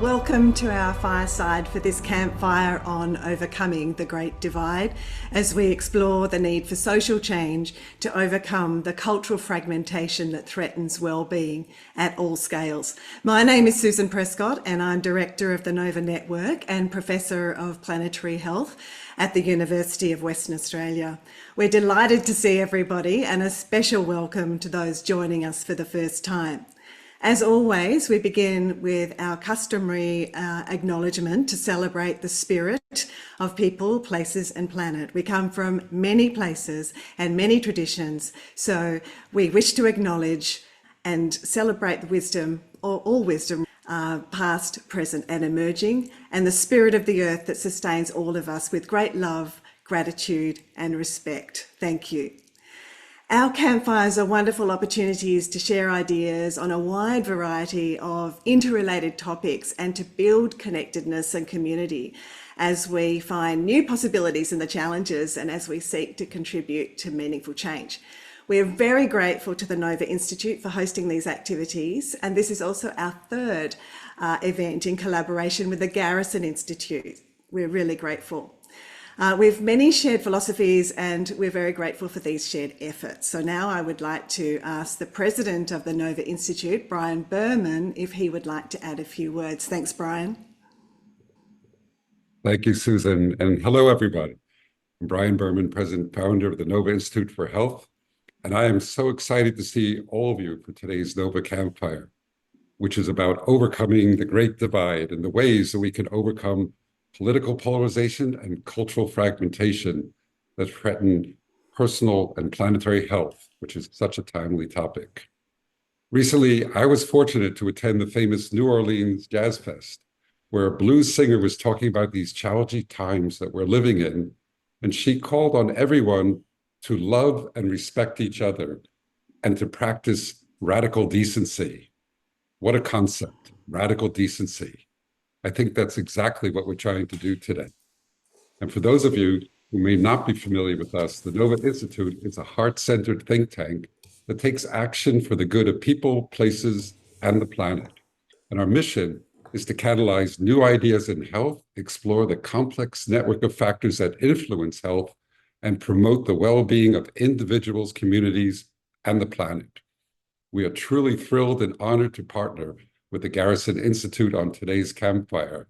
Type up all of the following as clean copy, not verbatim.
Welcome to our fireside for this campfire on overcoming the Great Divide as we explore the need for social change to overcome the cultural fragmentation that threatens well-being at all scales. My name is Susan Prescott and I'm Director of the Nova Network and Professor of Planetary Health at the University of Western Australia. We're delighted to see everybody and a special welcome to those joining us for the first time. As always, we begin with our customary acknowledgement to celebrate the spirit of people, places and planet. We come from many places and many traditions, so we wish to acknowledge and celebrate the wisdom, or all wisdom, past, present and emerging, and the spirit of the earth that sustains all of us with great love, gratitude and respect. Thank you. Our campfires are wonderful opportunities to share ideas on a wide variety of interrelated topics and to build connectedness and community as we find new possibilities in the challenges and as we seek to contribute to meaningful change. We are very grateful to the Nova Institute for hosting these activities, and this is also our third event in collaboration with the Garrison Institute. We're really grateful. We have many shared philosophies and we're very grateful for these shared efforts. So now I would like to ask the President of the Nova Institute, Brian Berman, if he would like to add a few words. Thanks, Brian. Thank you, Susan, and hello, everybody. I'm Brian Berman, President, Founder of the Nova Institute for Health, and I am so excited to see all of you for today's Nova Campfire, which is about overcoming the Great Divide and the ways that we can overcome political polarization and cultural fragmentation that threaten personal and planetary health, which is such a timely topic. Recently, I was fortunate to attend the famous New Orleans Jazz Fest, where a blues singer was talking about these challenging times that we're living in, and she called on everyone to love and respect each other and to practice radical decency. What a concept, radical decency. I think that's exactly what we're trying to do today. And for those of you who may not be familiar with us, the Nova Institute is a heart-centered think tank that takes action for the good of people, places, and the planet. And our mission is to catalyze new ideas in health, explore the complex network of factors that influence health, and promote the well-being of individuals, communities, and the planet. We are truly thrilled and honored to partner with the Garrison Institute on today's campfire.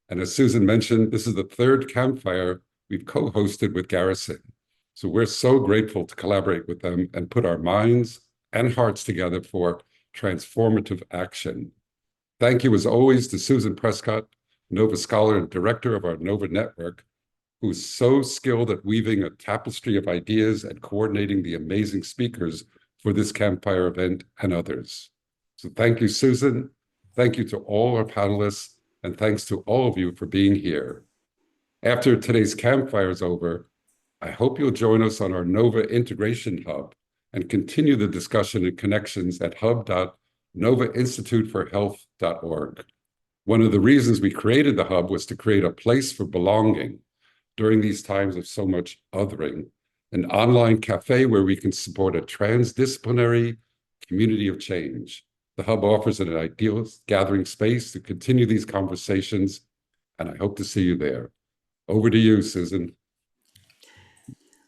And as Susan mentioned, this is the third campfire we've co-hosted with Garrison. So we're so grateful to collaborate with them and put our minds and hearts together for transformative action. Thank you as always to Susan Prescott, Nova Scholar and Director of our Nova Network, who's so skilled at weaving a tapestry of ideas and coordinating the amazing speakers for this campfire event and others. So thank you, Susan. Thank you to all our panelists, and thanks to all of you for being here. After today's campfire is over, I hope you'll join us on our Nova Integration Hub and continue the discussion and connections at hub.novainstituteforhealth.org. One of the reasons we created the hub was to create a place for belonging during these times of so much othering, an online cafe where we can support a transdisciplinary community of change. The Hub offers an ideal gathering space to continue these conversations, and I hope to see you there. Over to you, Susan.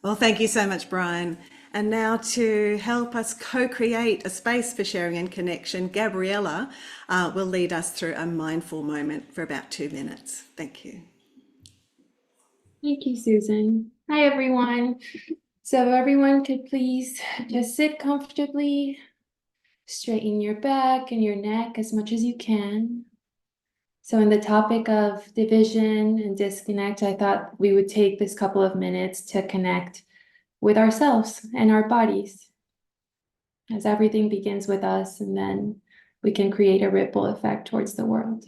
Well, thank you so much, Brian. And now to help us co-create a space for sharing and connection, Gabriella will lead us through a mindful moment for about 2 minutes. Thank you. Thank you, Susan. Hi, everyone. So if everyone could please just sit comfortably. Straighten your back and your neck as much as you can. So in the topic of division and disconnect, I thought we would take this couple of minutes to connect with ourselves and our bodies, as everything begins with us, and then we can create a ripple effect towards the world.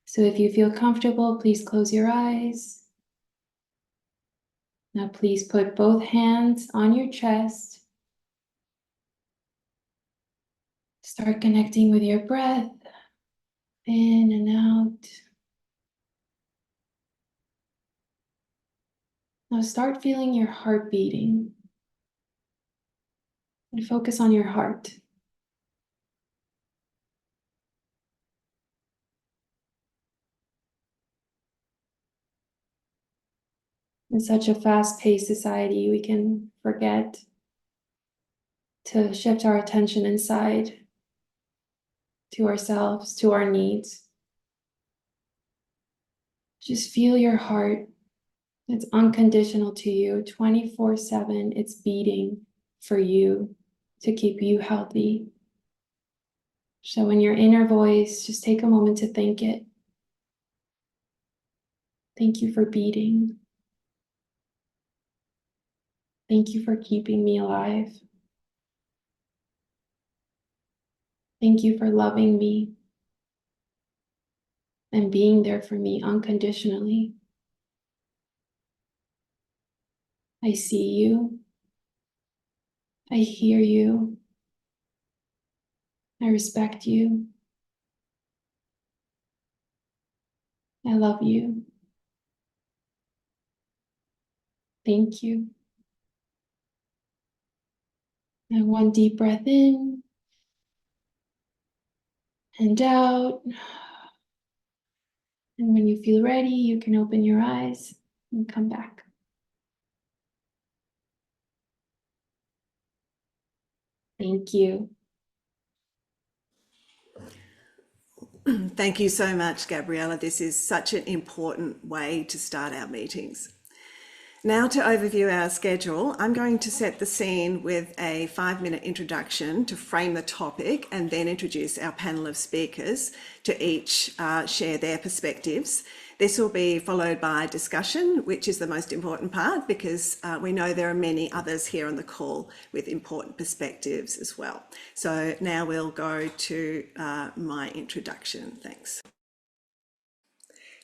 So if you feel comfortable, please close your eyes. Now please put both hands on your chest. Start connecting with your breath, in and out. Now start feeling your heart beating. And focus on your heart. In such a fast-paced society, we can forget to shift our attention inside to ourselves, to our needs. Just feel your heart. It's unconditional to you, 24/7. It's beating for you to keep you healthy. So in your inner voice, just take a moment to thank it. Thank you for beating. Thank you for keeping me alive. Thank you for loving me and being there for me unconditionally. I see you. I hear you. I respect you. I love you. Thank you. And one deep breath in and out. And when you feel ready, you can open your eyes and come back. Thank you. Thank you so much, Gabriella. This is such an important way to start our meetings. Now to overview our schedule, I'm going to set the scene with a 5-minute introduction to frame the topic and then introduce our panel of speakers to each share their perspectives. This will be followed by discussion, which is the most important part because we know there are many others here on the call with important perspectives as well. So now we'll go to my introduction. Thanks.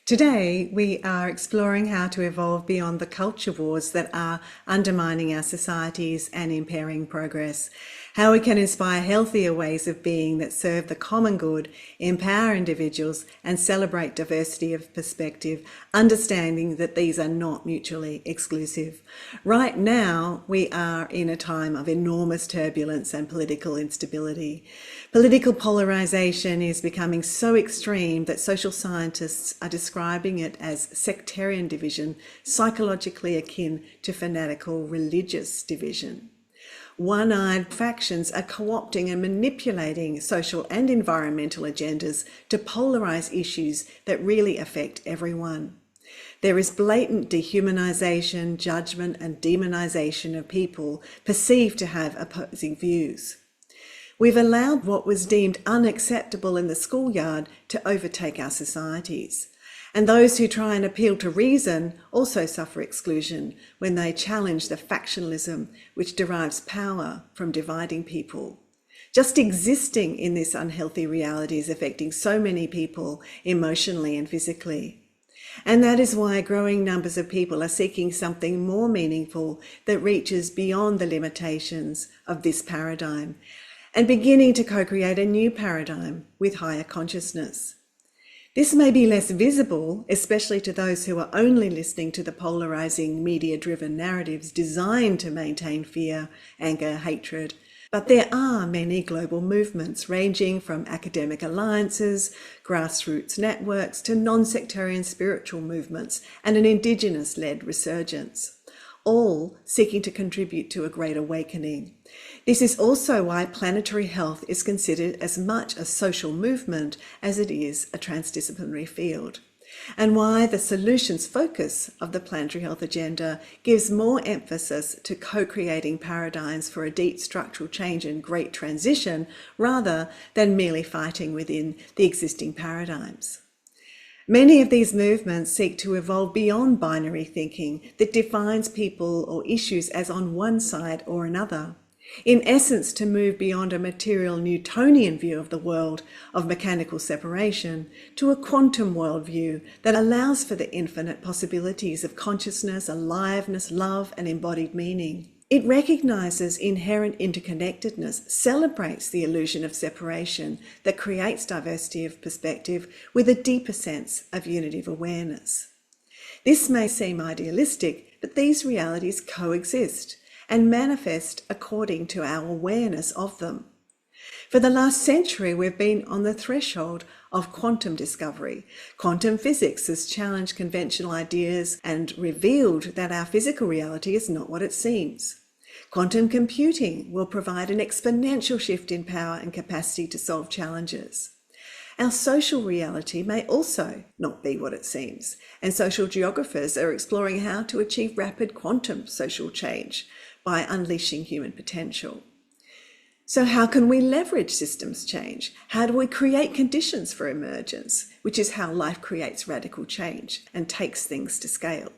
Today, we are exploring how to evolve beyond the culture wars that are undermining our societies and impairing progress, how we can inspire healthier ways of being that serve the common good, empower individuals, and celebrate diversity of perspective, understanding that these are not mutually exclusive. Right now, we are in a time of enormous turbulence and political instability. Political polarization is becoming so extreme that social scientists are describing it as sectarian division, psychologically akin to fanatical religious division. One-eyed factions are co-opting and manipulating social and environmental agendas to polarize issues that really affect everyone. There is blatant dehumanization, judgment, and demonization of people perceived to have opposing views. We've allowed what was deemed unacceptable in the schoolyard to overtake our societies. And those who try and appeal to reason also suffer exclusion when they challenge the factionalism which derives power from dividing people. Just existing in this unhealthy reality is affecting so many people emotionally and physically. And that is why growing numbers of people are seeking something more meaningful that reaches beyond the limitations of this paradigm and beginning to co-create a new paradigm with higher consciousness. This may be less visible, especially to those who are only listening to the polarizing media-driven narratives designed to maintain fear, anger, hatred. But there are many global movements ranging from academic alliances, grassroots networks to non-sectarian spiritual movements and an Indigenous-led resurgence, all seeking to contribute to a great awakening. This is also why planetary health is considered as much a social movement as it is a transdisciplinary field, and why the solutions focus of the planetary health agenda gives more emphasis to co-creating paradigms for a deep structural change and great transition rather than merely fighting within the existing paradigms. Many of these movements seek to evolve beyond binary thinking that defines people or issues as on one side or another. In essence, to move beyond a material Newtonian view of the world of mechanical separation to a quantum worldview that allows for the infinite possibilities of consciousness, aliveness, love, and embodied meaning. It recognizes inherent interconnectedness, celebrates the illusion of separation that creates diversity of perspective with a deeper sense of unity of awareness. This may seem idealistic, but these realities coexist and manifest according to our awareness of them. For the last century, we've been on the threshold of quantum discovery. Quantum physics has challenged conventional ideas and revealed that our physical reality is not what it seems. Quantum computing will provide an exponential shift in power and capacity to solve challenges. Our social reality may also not be what it seems, and social geographers are exploring how to achieve rapid quantum social change by unleashing human potential. So how can we leverage systems change? How do we create conditions for emergence, which is how life creates radical change and takes things to scale?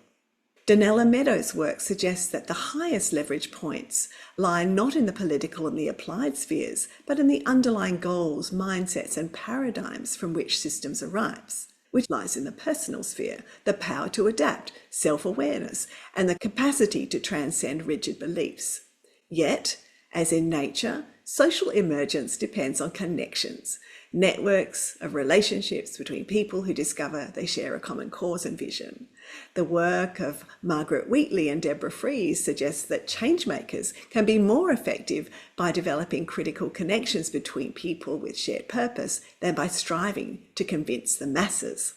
Donella Meadows' work suggests that the highest leverage points lie not in the political and the applied spheres, but in the underlying goals, mindsets, and paradigms from which systems arise, which lies in the personal sphere, the power to adapt, self-awareness, and the capacity to transcend rigid beliefs. Yet, as in nature, social emergence depends on connections, networks of relationships between people who discover they share a common cause and vision. The work of Margaret Wheatley and Deborah Fries suggests that changemakers can be more effective by developing critical connections between people with shared purpose than by striving to convince the masses.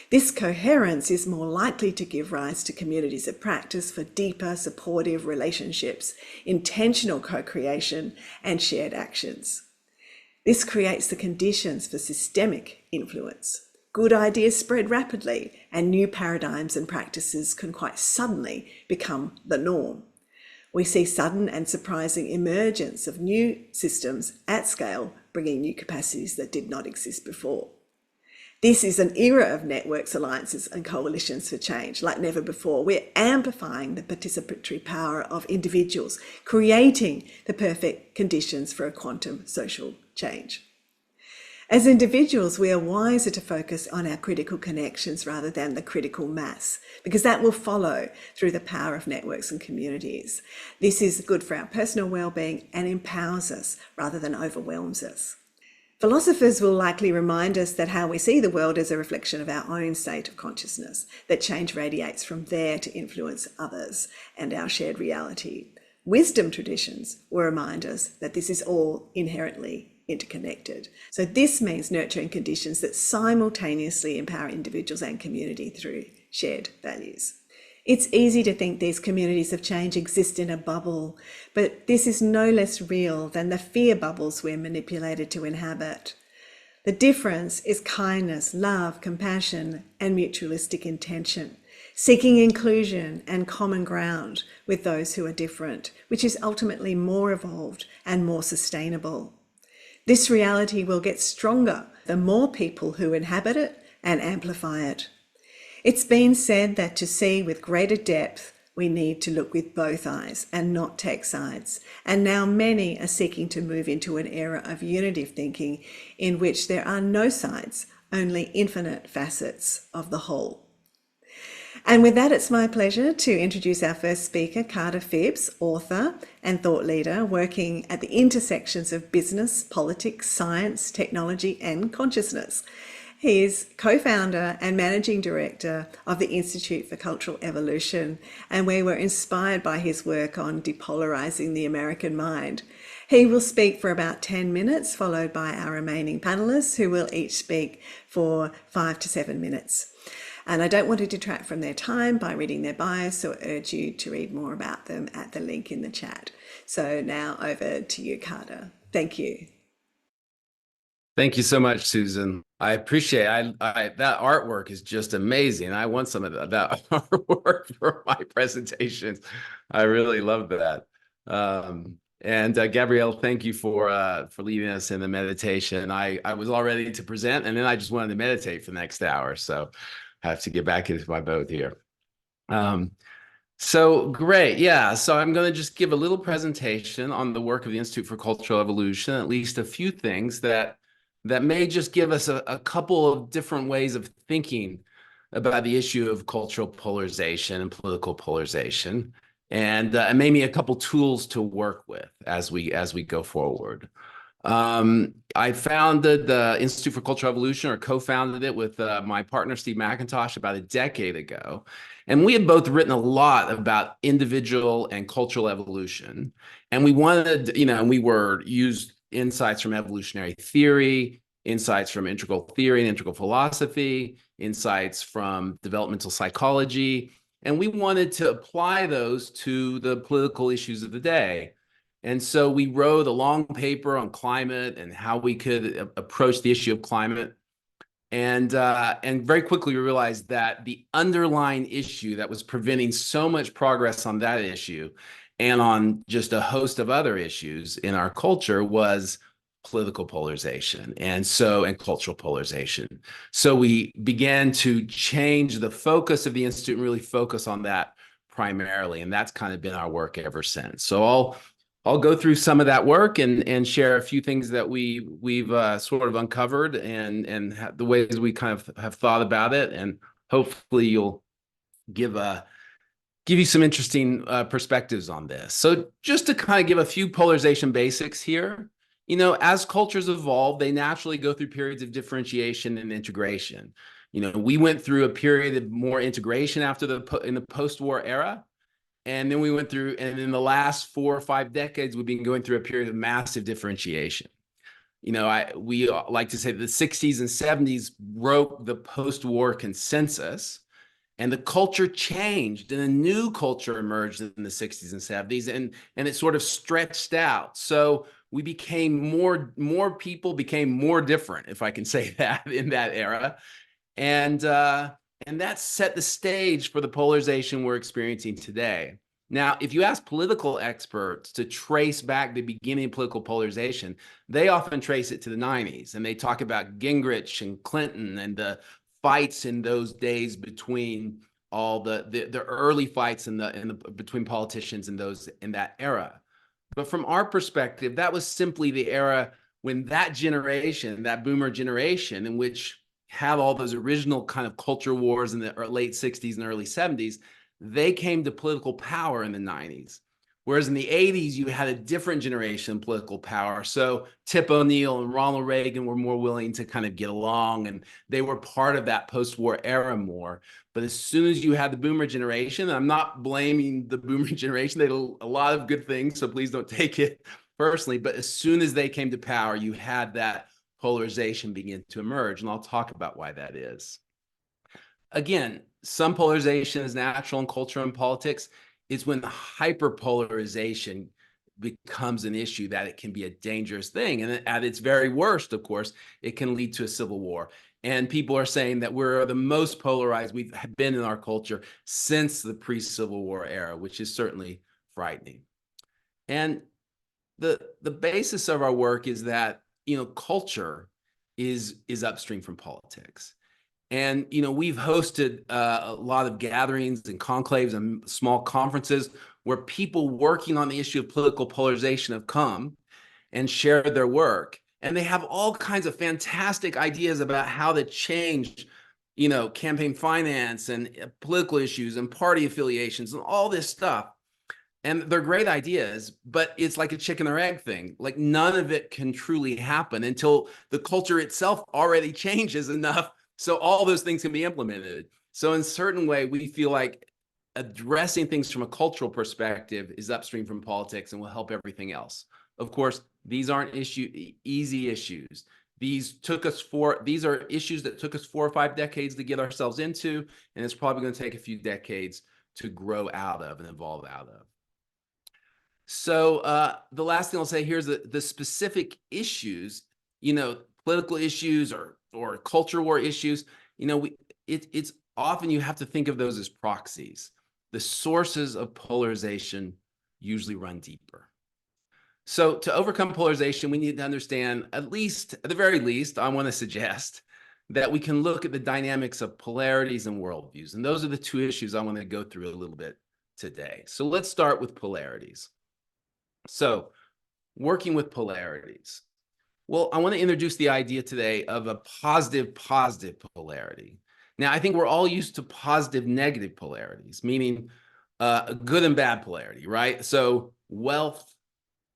This coherence is more likely to give rise to communities of practice for deeper, supportive relationships, intentional co-creation, and shared actions. This creates the conditions for systemic influence. Good ideas spread rapidly, and new paradigms and practices can quite suddenly become the norm. We see sudden and surprising emergence of new systems at scale, bringing new capacities that did not exist before. This is an era of networks, alliances, and coalitions for change like never before. We're amplifying the participatory power of individuals, creating the perfect conditions for a quantum social change. As individuals, we are wiser to focus on our critical connections rather than the critical mass, because that will follow through the power of networks and communities. This is good for our personal well-being and empowers us rather than overwhelms us. Philosophers will likely remind us that how we see the world is a reflection of our own state of consciousness, that change radiates from there to influence others and our shared reality. Wisdom traditions will remind us that this is all inherently interconnected. So this means nurturing conditions that simultaneously empower individuals and community through shared values. It's easy to think these communities of change exist in a bubble, but this is no less real than the fear bubbles we're manipulated to inhabit. The difference is kindness, love, compassion, and mutualistic intention, seeking inclusion and common ground with those who are different, which is ultimately more evolved and more sustainable. This reality will get stronger the more people who inhabit it and amplify it. It's been said that to see with greater depth, we need to look with both eyes and not take sides. And now many are seeking to move into an era of unitive thinking in which there are no sides, only infinite facets of the whole. And with that, it's my pleasure to introduce our first speaker, Carter Phibbs, author and thought leader working at the intersections of business, politics, science, technology, and consciousness. He is co-founder and managing director of the Institute for Cultural Evolution, and we were inspired by his work on depolarizing the American mind. He will speak for about 10 minutes, followed by our remaining panelists, who will each speak for 5 to 7 minutes. And I don't want to detract from their time by reading their bios, so I urge you to read more about them at the link in the chat. So now over to you, Carter. Thank you. Thank you so much, Susan. I appreciate that artwork is just amazing. I want some of that artwork for my presentations. I really love that. And Gabrielle, thank you for leading us in the meditation. I was all ready to present, and then I just wanted to meditate for the next hour. So I have to get back into my boat here. So great. Yeah. So I'm going to just give a little presentation on the work of the Institute for Cultural Evolution, at least a few things that may just give us a couple of different ways of thinking about the issue of cultural polarization and political polarization, and maybe a couple tools to work with as we go forward. I founded the Institute for Cultural Evolution, or co-founded it with my partner, Steve McIntosh, about a decade ago. And we had both written a lot about individual and cultural evolution. And we wanted, and we were used insights from evolutionary theory, insights from integral theory and integral philosophy, insights from developmental psychology, and we wanted to apply those to the political issues of the day. And so we wrote a long paper on climate and how we could approach the issue of climate. And very quickly we realized that the underlying issue that was preventing so much progress on that issue and on just a host of other issues in our culture was political polarization and cultural polarization. So we began to change the focus of the Institute and really focus on that primarily. And that's kind of been our work ever since. So I'll go through some of that work and share a few things that we've sort of uncovered and the ways we kind of have thought about it, and hopefully you'll give you some interesting perspectives on this. So just to kind of give a few polarization basics here, you know, as cultures evolve, they naturally go through periods of differentiation and integration. You know, we went through a period of more integration in the post-war era. And then we went through, and in the last 4 or 5 decades, we've been going through a period of massive differentiation. You know, we like to say the 60s and 70s broke the post-war consensus, and the culture changed, and a new culture emerged in the 60s and 70s, and it sort of stretched out. So we became more people became more different, if I can say that, in that era. And that set the stage for the polarization we're experiencing today. Now, if you ask political experts to trace back the beginning of political polarization, they often trace it to the 90s, and they talk about Gingrich and Clinton and the fights in those days between all the early fights between politicians in that era. But from our perspective, that was simply the era when that generation, that boomer generation, in which had all those original kind of culture wars in the late 60s and early 70s, they came to political power in the 90s. Whereas in the 80s, you had a different generation of political power. So Tip O'Neill and Ronald Reagan were more willing to kind of get along, and they were part of that post-war era more. But as soon as you had the boomer generation, I'm not blaming the boomer generation, they did a lot of good things, so please don't take it personally. But as soon as they came to power, you had that polarization begin to emerge, and I'll talk about why that is. Again, some polarization is natural in culture and politics. It's when the hyperpolarization becomes an issue that it can be a dangerous thing. And at its very worst, of course, it can lead to a civil war. And people are saying that we're the most polarized we've been in our culture since the pre-Civil War era, which is certainly frightening. And the basis of our work is that, you know, culture is upstream from politics. And, you know, we've hosted a lot of gatherings and conclaves and small conferences where people working on the issue of political polarization have come and shared their work. And they have all kinds of fantastic ideas about how to change, you know, campaign finance and political issues and party affiliations and all this stuff. And they're great ideas, but it's like a chicken or egg thing. Like none of it can truly happen until the culture itself already changes enough so all those things can be implemented. So in a certain way, we feel like addressing things from a cultural perspective is upstream from politics and will help everything else. Of course, these aren't easy issues. These are issues that took us 4 or 5 decades to get ourselves into, and it's probably going to take a few decades to grow out of and evolve out of. So the last thing I'll say here is that the specific issues, you know, political issues or culture war issues, you know, it's often you have to think of those as proxies. The sources of polarization usually run deeper. So to overcome polarization, we need to understand, at the very least, I want to suggest that we can look at the dynamics of polarities and worldviews. And those are the 2 issues I want to go through a little bit today. So let's start with polarities. So working with polarities. Well, I want to introduce the idea today of a positive polarity. Now, I think we're all used to positive negative polarities, meaning a good and bad polarity, right? So wealth,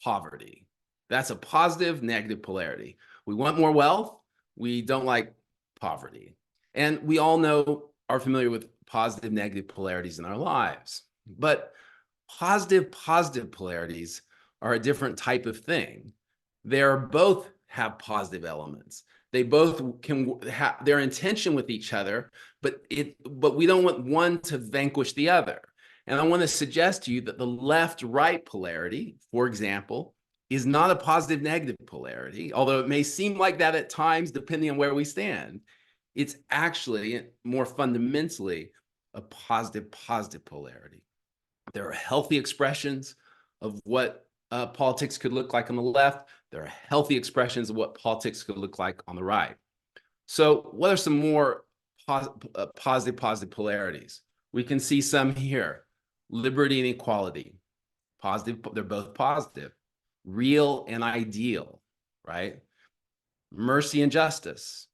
poverty. That's a positive negative polarity. We want more wealth. We don't like poverty. And we all are familiar with positive negative polarities in our lives. But positive polarities are a different type of thing. They're both have positive elements. They both can have their intention with each other, but we don't want one to vanquish the other. And I want to suggest to you that the left-right polarity, for example, is not a positive-negative polarity, although it may seem like that at times, depending on where we stand. It's actually more fundamentally a positive polarity. There are healthy expressions of what politics could look like on the left. There are healthy expressions of what politics could look like on the right. So what are some more positive polarities? We can see some here. Liberty and equality, positive, they're both positive. Real and ideal, right? Mercy and justice.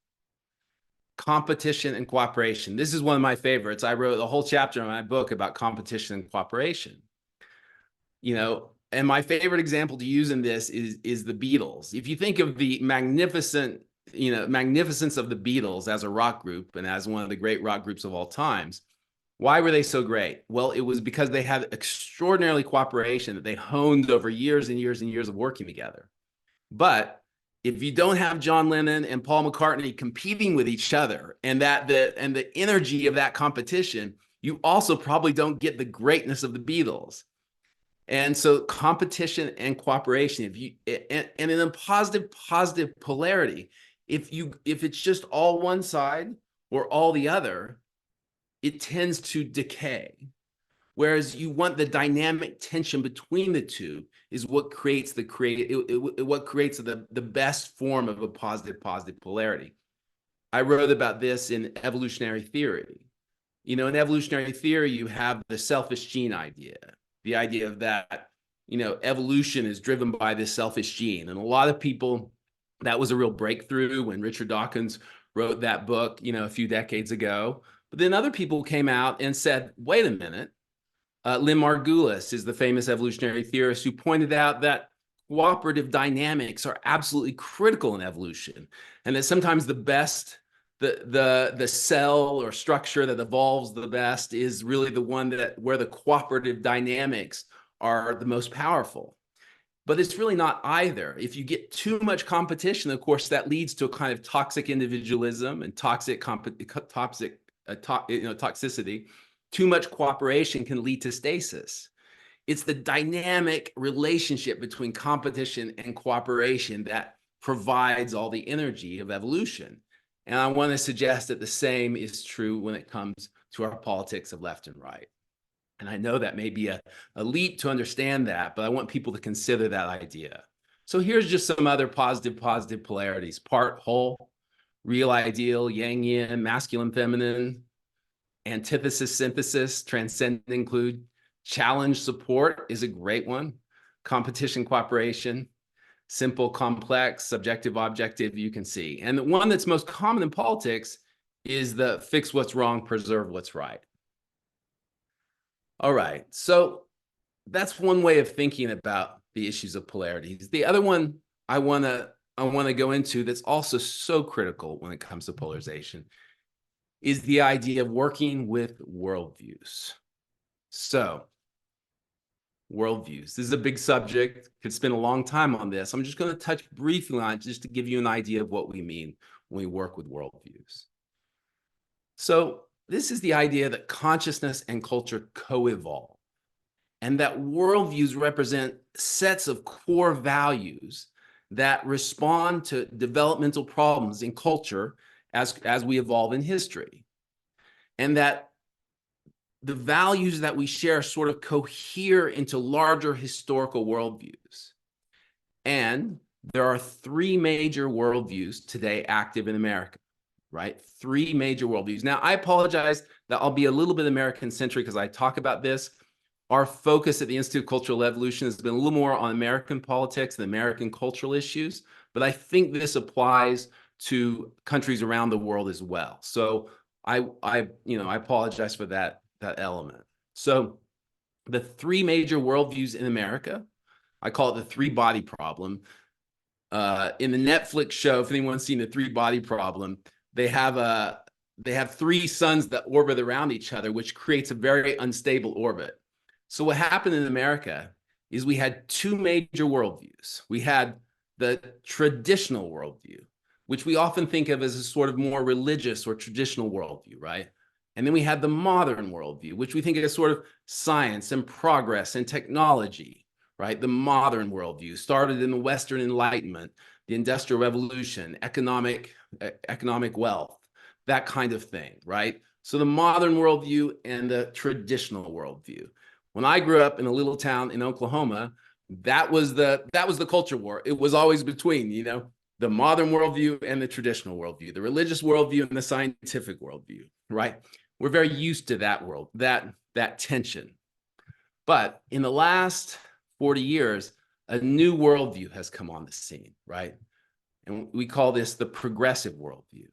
Competition and cooperation. This is one of my favorites. I wrote a whole chapter in my book about competition and cooperation. You know, and my favorite example to use in this is the Beatles. If you think of the magnificence of the Beatles as a rock group and as one of the great rock groups of all times, why were they so great? Well, it was because they had extraordinarily cooperation that they honed over years and years and years of working together. But if you don't have John Lennon and Paul McCartney competing with each other and the energy of that competition, you also probably don't get the greatness of the Beatles. And so competition and cooperation, and in a positive polarity, if it's just all one side or all the other, it tends to decay. Whereas you want the dynamic tension between the two is what creates the best form of a positive polarity. I wrote about this in evolutionary theory. You know, in evolutionary theory, you have the selfish gene idea, the idea of that, you know, evolution is driven by this selfish gene. And a lot of people, that was a real breakthrough when Richard Dawkins wrote that book, you know, a few decades ago. But then other people came out and said, wait a minute. Lynn Margulis is the famous evolutionary theorist who pointed out that cooperative dynamics are absolutely critical in evolution, and that sometimes the best, the cell or structure that evolves the best is really the one where the cooperative dynamics are the most powerful. But it's really not either. If you get too much competition, of course, that leads to a kind of toxic individualism and toxicity. Too much cooperation can lead to stasis. It's the dynamic relationship between competition and cooperation that provides all the energy of evolution. And I want to suggest that the same is true when it comes to our politics of left and right. And I know that may be a leap to understand that, but I want people to consider that idea. So here's just some other positive polarities: part, whole, real, ideal, yang, yin, masculine, feminine, antithesis, synthesis, transcend, include. Challenge, support is a great one. Competition, cooperation. Simple, complex, subjective, objective, you can see. And the one that's most common in politics is the fix what's wrong, preserve what's right. All right, so that's one way of thinking about the issues of polarities. The other one I want to go into that's also so critical when it comes to polarization is the idea of working with worldviews. So, worldviews. This is a big subject. Could spend a long time on this. I'm just going to touch briefly on it just to give you an idea of what we mean when we work with worldviews. So, this is the idea that consciousness and culture co-evolve, and that worldviews represent sets of core values that respond to developmental problems in culture as we evolve in history, and that the values that we share sort of cohere into larger historical worldviews. And there are three major worldviews today active in America, right? Three major worldviews. Now, I apologize that I'll be a little bit American-centric as I talk about this. Our focus at the Institute of Cultural Evolution has been a little more on American politics and American cultural issues, but I think this applies to countries around the world as well. So I apologize for that element. So the three major worldviews in America, I call it the three-body problem. In the Netflix show, if anyone's seen the three-body problem, they have three suns that orbit around each other, which creates a very unstable orbit. So what happened in America is we had two major worldviews. We had the traditional worldview, which we often think of as a sort of more religious or traditional worldview, right? And then we have the modern worldview, which we think of as sort of science and progress and technology, right? The modern worldview started in the Western Enlightenment, the Industrial Revolution, economic wealth, that kind of thing, right? So the modern worldview and the traditional worldview. When I grew up in a little town in Oklahoma, that was the culture war. It was always between, you know, the modern worldview and the traditional worldview, the religious worldview and the scientific worldview, right? We're very used to that world, that tension. But in the last 40 years, a new worldview has come on the scene, right? And we call this the progressive worldview.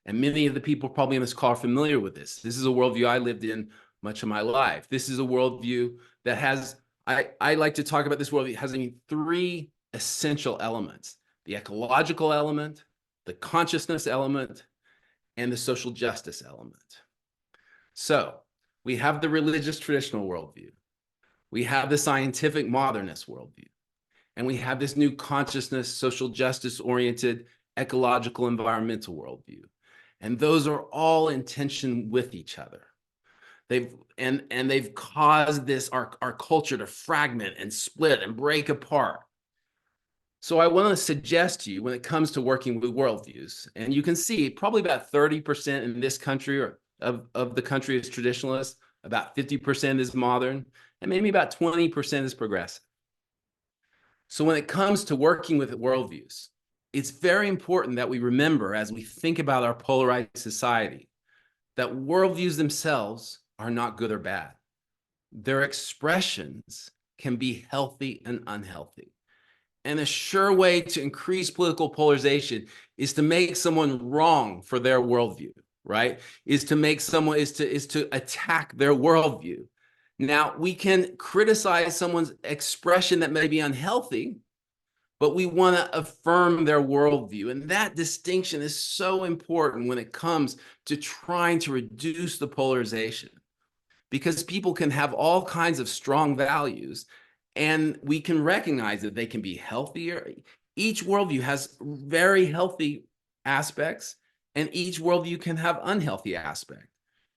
And many of the people probably in this call are familiar with this. This is a worldview I lived in much of my life. This is a worldview that has, I like to talk about this worldview, has three essential elements: the ecological element, the consciousness element, and the social justice element. So we have the religious traditional worldview. We have the scientific modernist worldview. And we have this new consciousness, social justice oriented, ecological, environmental worldview. And those are all in tension with each other. They've caused this, our culture to fragment and split and break apart. So I want to suggest to you, when it comes to working with worldviews, and you can see probably about 30% in this country or of the country is traditionalist, about 50% is modern, and maybe about 20% is progressive. So when it comes to working with worldviews, it's very important that we remember, as we think about our polarized society, that worldviews themselves are not good or bad. Their expressions can be healthy and unhealthy. And a sure way to increase political polarization is to make someone wrong for their worldview, right? Is to attack their worldview. Now, we can criticize someone's expression that may be unhealthy, but we want to affirm their worldview. And that distinction is so important when it comes to trying to reduce the polarization, because people can have all kinds of strong values, and we can recognize that they can be healthier. Each worldview has very healthy aspects, and each worldview can have unhealthy aspects.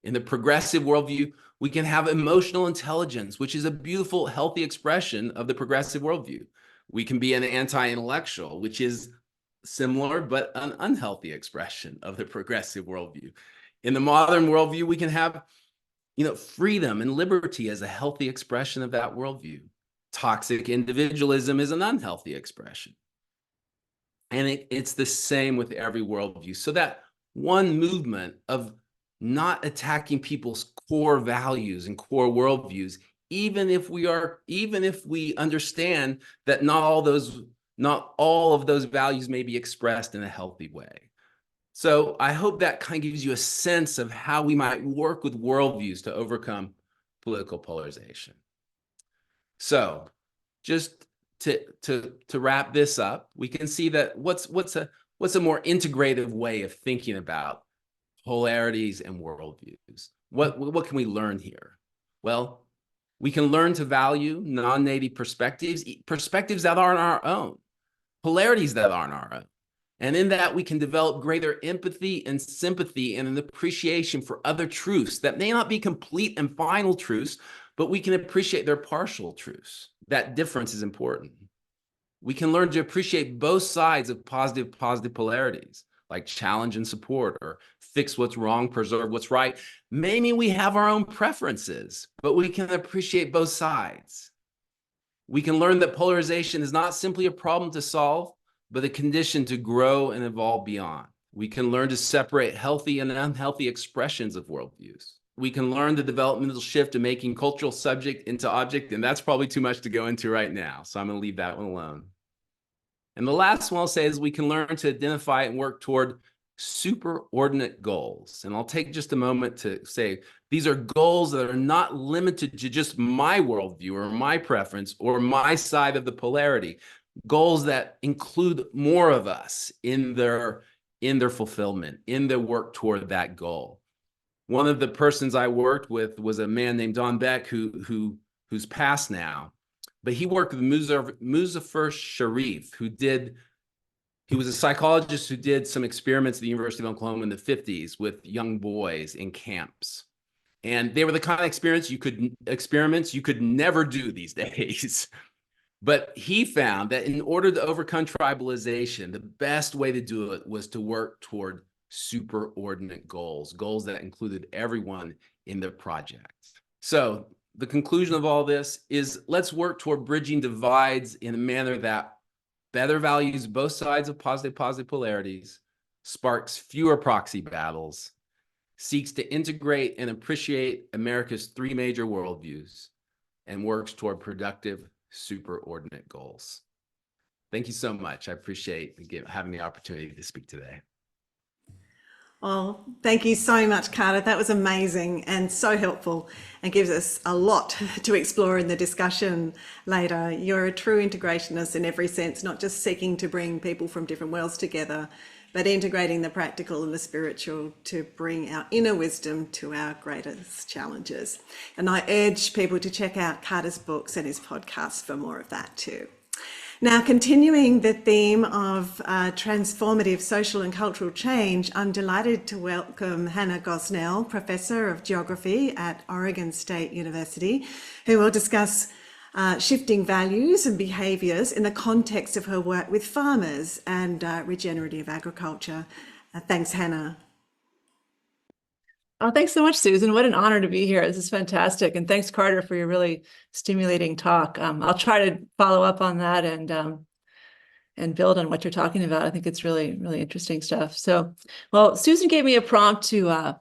In the progressive worldview, we can have emotional intelligence, which is a beautiful, healthy expression of the progressive worldview. We can be an anti-intellectual, which is similar but an unhealthy expression of the progressive worldview. In the modern worldview, we can have, freedom and liberty as a healthy expression of that worldview. Toxic individualism is an unhealthy expression. And it's the same with every worldview. So that one movement of not attacking people's core values and core worldviews, even if we understand that not all of those values may be expressed in a healthy way. So I hope that kind of gives you a sense of how we might work with worldviews to overcome political polarization. So just to wrap this up, we can see that what's a more integrative way of thinking about polarities and worldviews? What can we learn here? Well, we can learn to value non-native perspectives that aren't our own, polarities that aren't our own. And in that, we can develop greater empathy and sympathy and an appreciation for other truths that may not be complete and final truths, but we can appreciate their partial truths. That difference is important. We can learn to appreciate both sides of positive polarities, like challenge and support, or fix what's wrong, preserve what's right. Maybe we have our own preferences, but we can appreciate both sides. We can learn that polarization is not simply a problem to solve, but a condition to grow and evolve beyond. We can learn to separate healthy and unhealthy expressions of worldviews. We can learn the developmental shift to making cultural subject into object, and that's probably too much to go into right now, so I'm going to leave that one alone. And the last one I'll say is we can learn to identify and work toward superordinate goals. And I'll take just a moment to say these are goals that are not limited to just my worldview or my preference or my side of the polarity. Goals that include more of us in their fulfillment, in their work toward that goal. One of the persons I worked with was a man named Don Beck, who's passed now. but he worked with Muzafer Sharif, he was a psychologist who did some experiments at the University of Oklahoma in the 50s with young boys in camps. And they were the kind of experiments you could never do these days. But he found that in order to overcome tribalization, the best way to do it was to work toward superordinate goals that included everyone in the project. So the conclusion of all this is, let's work toward bridging divides in a manner that better values both sides of positive polarities, sparks fewer proxy battles, seeks to integrate and appreciate America's three major worldviews, and works toward productive superordinate goals. Thank you so much. I appreciate having the opportunity to speak today. Well, thank you so much, Carter. That was amazing and so helpful, and gives us a lot to explore in the discussion later. You're a true integrationist in every sense, not just seeking to bring people from different worlds together, but integrating the practical and the spiritual to bring our inner wisdom to our greatest challenges. And I urge people to check out Carter's books and his podcast for more of that too. Now, continuing the theme of transformative social and cultural change, I'm delighted to welcome Hannah Gosnell, Professor of Geography at Oregon State University, who will discuss shifting values and behaviours in the context of her work with farmers and regenerative agriculture. Thanks, Hannah. Oh, thanks so much, Susan. What an honor to be here. This is fantastic. And thanks, Carter, for your really stimulating talk. I'll try to follow up on that and build on what you're talking about. I think it's really, really interesting stuff. So, well, Susan gave me a prompt to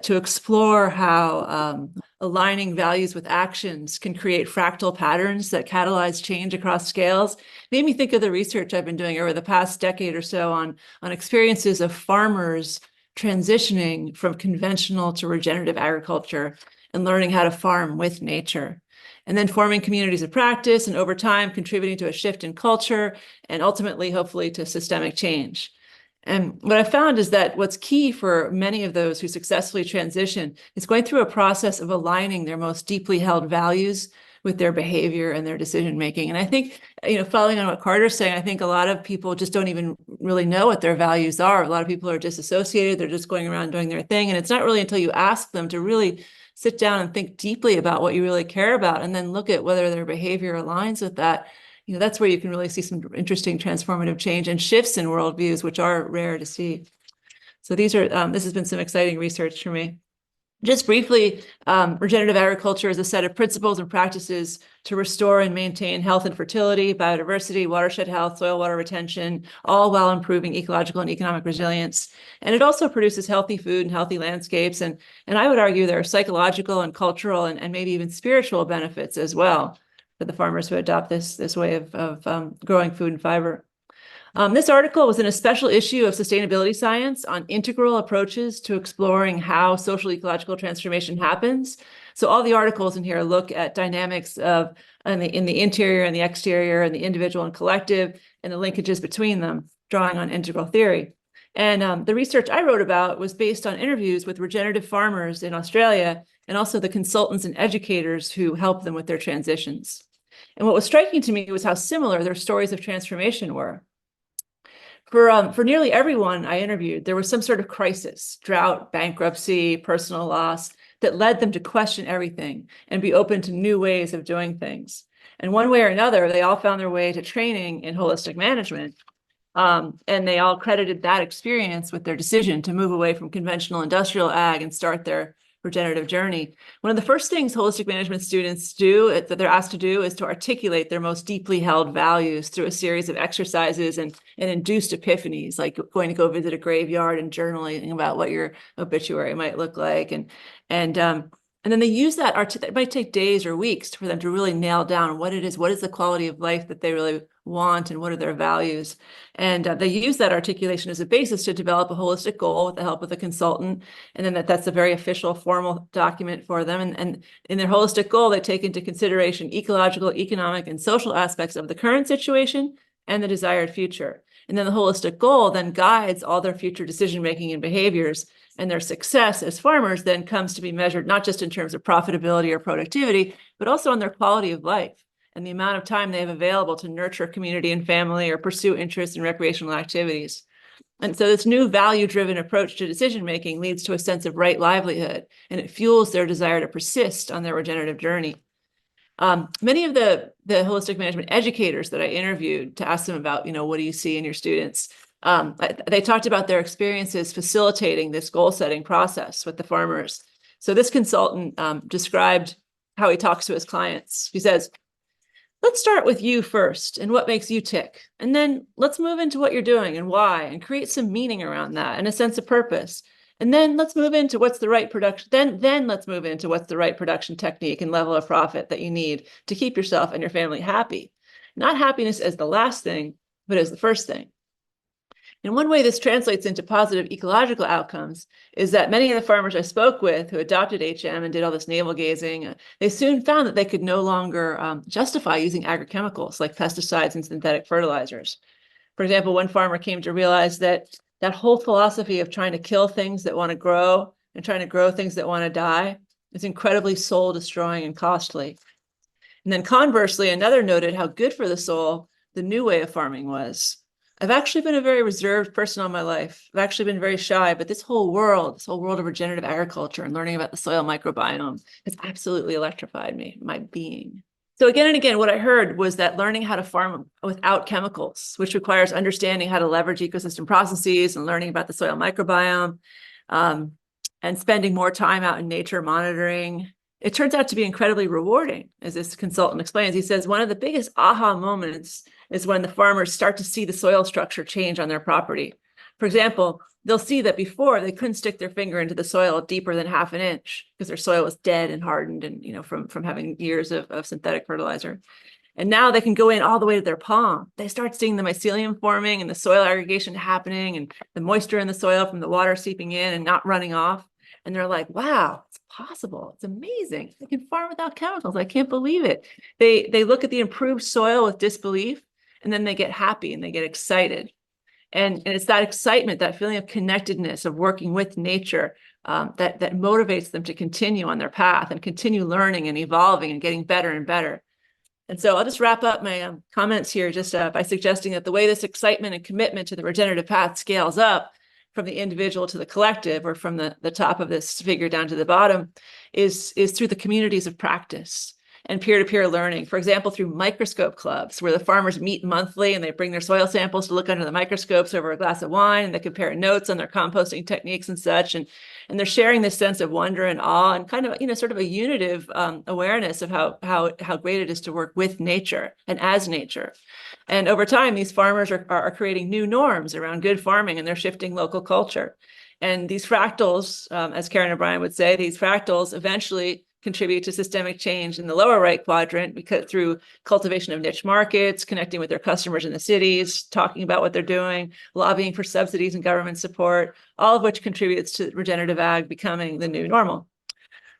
explore how aligning values with actions can create fractal patterns that catalyze change across scales. Made me think of the research I've been doing over the past decade or so on experiences of farmers transitioning from conventional to regenerative agriculture and learning how to farm with nature, and then forming communities of practice, and over time contributing to a shift in culture and ultimately, hopefully, to systemic change. And what I found is that what's key for many of those who successfully transition is going through a process of aligning their most deeply held values with their behavior and their decision making. And I think, following on what Carter's saying, I think a lot of people just don't even really know what their values are. A lot of people are disassociated. They're just going around doing their thing. And it's not really until you ask them to really sit down and think deeply about what you really care about, and then look at whether their behavior aligns with that. That's where you can really see some interesting transformative change and shifts in worldviews, which are rare to see. So this has been some exciting research for me. Just briefly, regenerative agriculture is a set of principles and practices to restore and maintain health and fertility, biodiversity, watershed health, soil water retention, all while improving ecological and economic resilience. And it also produces healthy food and healthy landscapes. And I would argue there are psychological and cultural and maybe even spiritual benefits as well for the farmers who adopt this way of growing food and fiber. This article was in a special issue of Sustainability Science on integral approaches to exploring how social ecological transformation happens. So all the articles in here look at dynamics of in the interior and the exterior and the individual and collective and the linkages between them, drawing on integral theory. And the research I wrote about was based on interviews with regenerative farmers in Australia and also the consultants and educators who help them with their transitions. And what was striking to me was how similar their stories of transformation were. For nearly everyone I interviewed, there was some sort of crisis, drought, bankruptcy, personal loss, that led them to question everything and be open to new ways of doing things. And one way or another, they all found their way to training in holistic management. And they all credited that experience with their decision to move away from conventional industrial ag and start their regenerative journey. One of the first things holistic management students do that they're asked to do is to articulate their most deeply held values through a series of exercises and induced epiphanies, like going to go visit a graveyard and journaling about what your obituary might look like. And then they use that. It might take days or weeks for them to really nail down what it is, what is the quality of life that they really want, and what are their values. And they use that articulation as a basis to develop a holistic goal with the help of a consultant. And then that's a very official, formal document for them. And in their holistic goal, they take into consideration ecological, economic, and social aspects of the current situation and the desired future. And then the holistic goal then guides all their future decision-making and behaviors. And their success as farmers then comes to be measured not just in terms of profitability or productivity, but also on their quality of life. and the amount of time they have available to nurture community and family or pursue interests in recreational activities. And so this new value-driven approach to decision-making leads to a sense of right livelihood, and it fuels their desire to persist on their regenerative journey. Many of the holistic management educators that I interviewed to ask them about, what do you see in your students? They talked about their experiences facilitating this goal-setting process with the farmers. So this consultant described how he talks to his clients. He says, let's start with you first and what makes you tick. And then let's move into what you're doing and why, and create some meaning around that and a sense of purpose. And then let's move into what's the right production. Then let's move into what's the right production technique and level of profit that you need to keep yourself and your family happy. Not happiness as the last thing, but as the first thing. And one way this translates into positive ecological outcomes is that many of the farmers I spoke with who adopted HM and did all this navel gazing, they soon found that they could no longer justify using agrochemicals like pesticides and synthetic fertilizers. For example, one farmer came to realize that that whole philosophy of trying to kill things that want to grow and trying to grow things that want to die is incredibly soul destroying and costly. And then conversely, another noted how good for the soul the new way of farming was. I've actually been a very reserved person all my life. I've actually been very shy, but this whole world of regenerative agriculture and learning about the soil microbiome has absolutely electrified me, my being. So again and again, what I heard was that learning how to farm without chemicals, which requires understanding how to leverage ecosystem processes and learning about the soil microbiome, and spending more time out in nature monitoring, it turns out to be incredibly rewarding, as this consultant explains. He says one of the biggest aha moments is when the farmers start to see the soil structure change on their property. For example, they'll see that before they couldn't stick their finger into the soil deeper than half an inch because their soil was dead and hardened and from having years of synthetic fertilizer. And now they can go in all the way to their palm. They start seeing the mycelium forming and the soil aggregation happening and the moisture in the soil from the water seeping in and not running off. And they're like, wow, it's possible. It's amazing. They can farm without chemicals. I can't believe it. They look at the improved soil with disbelief, and then they get happy and they get excited. And it's that excitement, that feeling of connectedness, of working with nature, that motivates them to continue on their path and continue learning and evolving and getting better and better. And so I'll just wrap up my comments here just by suggesting that the way this excitement and commitment to the regenerative path scales up from the individual to the collective, or from the top of this figure down to the bottom, is through the communities of practice and peer-to-peer learning. For example, through microscope clubs, where the farmers meet monthly and they bring their soil samples to look under the microscopes over a glass of wine, and they compare notes on their composting techniques and such. And they're sharing this sense of wonder and awe and kind of, sort of a unitive awareness of how great it is to work with nature and as nature. And over time, these farmers are creating new norms around good farming, and they're shifting local culture. And these fractals, as Karen O'Brien would say, these fractals eventually contribute to systemic change in the lower right quadrant, because through cultivation of niche markets, connecting with their customers in the cities, talking about what they're doing, lobbying for subsidies and government support, all of which contributes to regenerative ag becoming the new normal.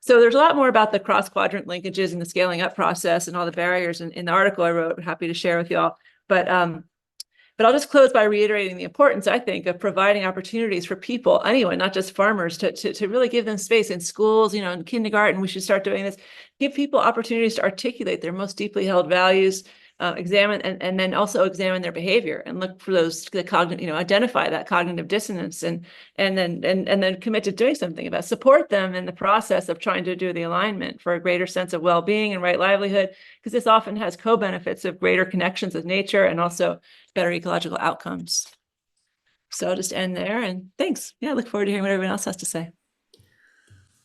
So there's a lot more about the cross-quadrant linkages and the scaling up process and all the barriers in the article I wrote. Happy to share with y'all. But I'll just close by reiterating the importance, I think, of providing opportunities for people, anyone, not just farmers, to really give them space in schools, in kindergarten. We should start doing this. Give people opportunities to articulate their most deeply held values, examine and then also examine their behavior and look for identify that cognitive dissonance and then commit to doing something about it. Support them in the process of trying to do the alignment for a greater sense of well-being and right livelihood, because this often has co-benefits of greater connections with nature and also better ecological outcomes. So I'll just end there, and thanks. Yeah, I look forward to hearing what everyone else has to say.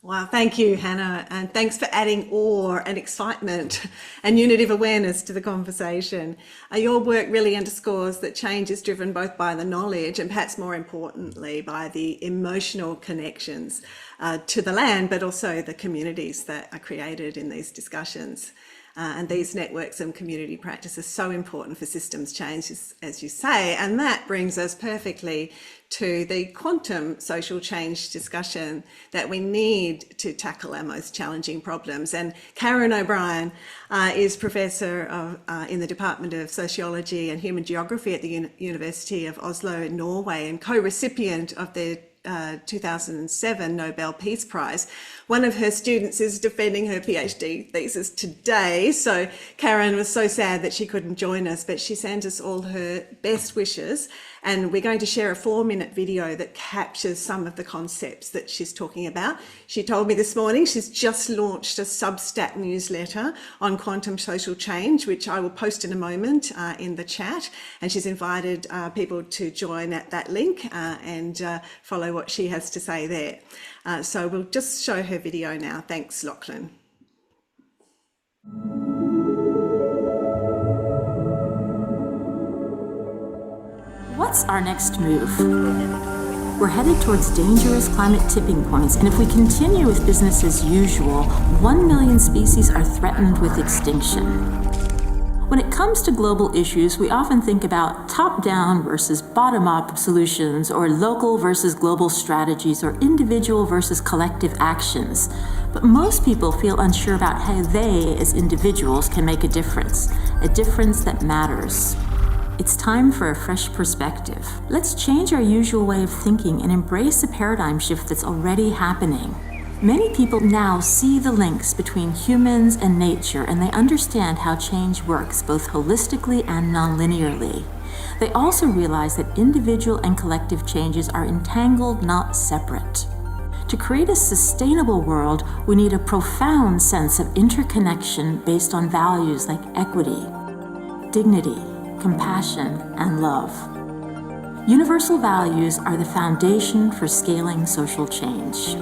Wow, thank you, Hannah, and thanks for adding awe and excitement and unitive awareness to the conversation. Your work really underscores that change is driven both by the knowledge and, perhaps more importantly, by the emotional connections to the land, but also the communities that are created in these discussions. And these networks and community practice are so important for systems change, as you say, and that brings us perfectly to the quantum social change discussion that we need to tackle our most challenging problems. And Karen O'Brien is Professor in the Department of Sociology and Human Geography at the University of Oslo in Norway, and co-recipient of the 2007 Nobel Peace Prize. One of her students is defending her PhD thesis today. So Karen was so sad that she couldn't join us, but she sent us all her best wishes. And we're going to share a 4-minute video that captures some of the concepts that she's talking about. She told me this morning she's just launched a Substack newsletter on quantum social change, which I will post in a moment in the chat. And she's invited people to join at that link and follow what she has to say there. So we'll just show her video now. Thanks, Lachlan. What's our next move? We're headed towards dangerous climate tipping points, and if we continue with business as usual, 1 million species are threatened with extinction. When it comes to global issues, we often think about top-down versus bottom-up solutions, or local versus global strategies, or individual versus collective actions. But most people feel unsure about how they, as individuals, can make a difference that matters. It's time for a fresh perspective. Let's change our usual way of thinking and embrace a paradigm shift that's already happening. Many people now see the links between humans and nature, and they understand how change works both holistically and non-linearly. They also realize that individual and collective changes are entangled, not separate. To create a sustainable world, we need a profound sense of interconnection based on values like equity, dignity, compassion, and love. Universal values are the foundation for scaling social change.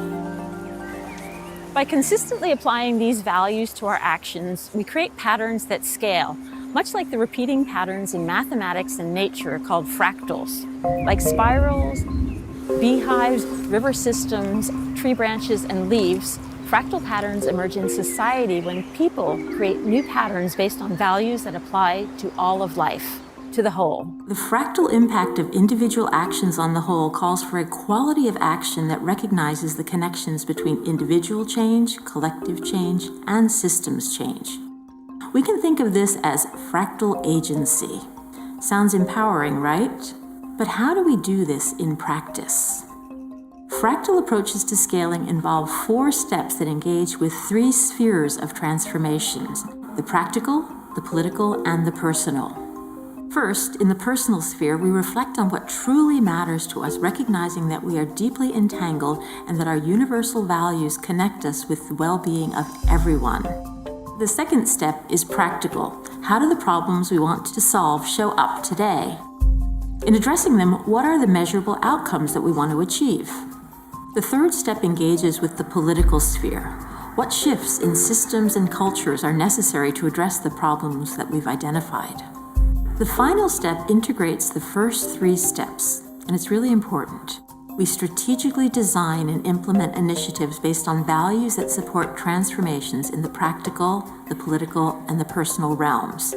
By consistently applying these values to our actions, we create patterns that scale, much like the repeating patterns in mathematics and nature called fractals, like spirals, beehives, river systems, tree branches, and leaves. Fractal patterns emerge in society when people create new patterns based on values that apply to all of life, to the whole. The fractal impact of individual actions on the whole calls for a quality of action that recognizes the connections between individual change, collective change, and systems change. We can think of this as fractal agency. Sounds empowering, right? But how do we do this in practice? Fractal approaches to scaling involve 4 steps that engage with 3 spheres of transformations: the practical, the political, and the personal. First, in the personal sphere, we reflect on what truly matters to us, recognizing that we are deeply entangled and that our universal values connect us with the well-being of everyone. The second step is practical. How do the problems we want to solve show up today? In addressing them, what are the measurable outcomes that we want to achieve? The third step engages with the political sphere. What shifts in systems and cultures are necessary to address the problems that we've identified? The final step integrates the first 3 steps, and it's really important. We strategically design and implement initiatives based on values that support transformations in the practical, the political, and the personal realms.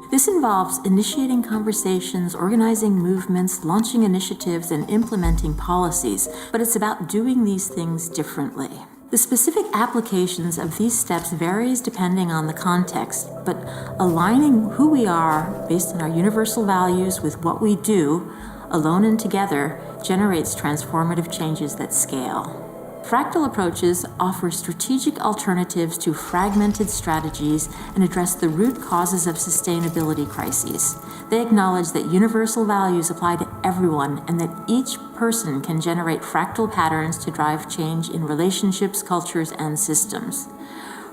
This involves initiating conversations, organizing movements, launching initiatives, and implementing policies, but it's about doing these things differently. The specific applications of these steps varies depending on the context, but aligning who we are based on our universal values with what we do, alone and together, generates transformative changes that scale. Fractal approaches offer strategic alternatives to fragmented strategies and address the root causes of sustainability crises. They acknowledge that universal values apply to everyone and that each person can generate fractal patterns to drive change in relationships, cultures, and systems.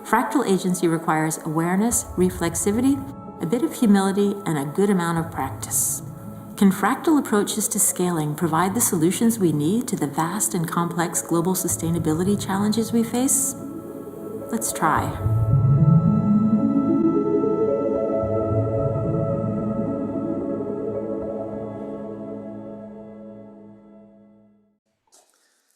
Fractal agency requires awareness, reflexivity, a bit of humility, and a good amount of practice. Can fractal approaches to scaling provide the solutions we need to the vast and complex global sustainability challenges we face? Let's try.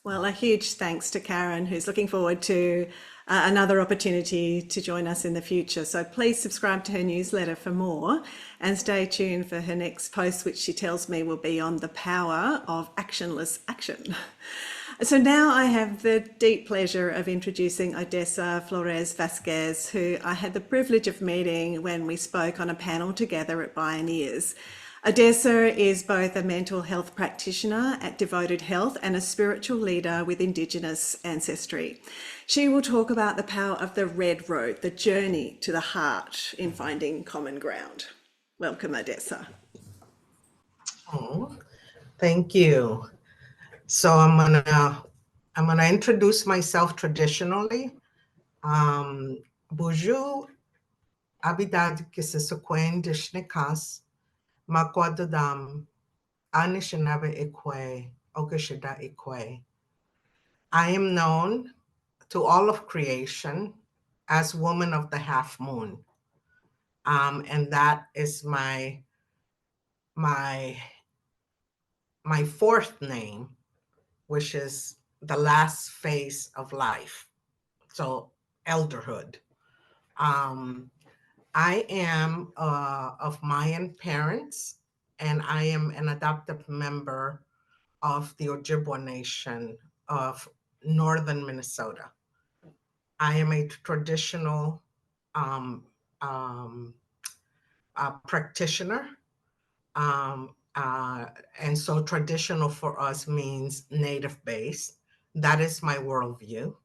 Well, a huge thanks to Karen, who's looking forward to another opportunity to join us in the future. So please subscribe to her newsletter for more and stay tuned for her next post, which she tells me will be on the power of actionless action. So now I have the deep pleasure of introducing Odessa Flores Vasquez, who I had the privilege of meeting when we spoke on a panel together at Pioneers. Odessa is both a mental health practitioner at Devoted Health and a spiritual leader with Indigenous ancestry. She will talk about the power of the red road, the journey to the heart in finding common ground. Welcome, Odessa. Oh, thank you. So I'm gonna introduce myself traditionally. Buju abidad kisisukwen dishnikas makwadadam anishinabe ikwe okishida ikwe. I am known to all of creation as woman of the half moon. And that is my fourth name, which is the last phase of life. So elderhood. I am of Mayan parents, and I am an adopted member of the Ojibwa Nation of northern Minnesota. I am a traditional practitioner. And so traditional for us means native-based. That is my worldview.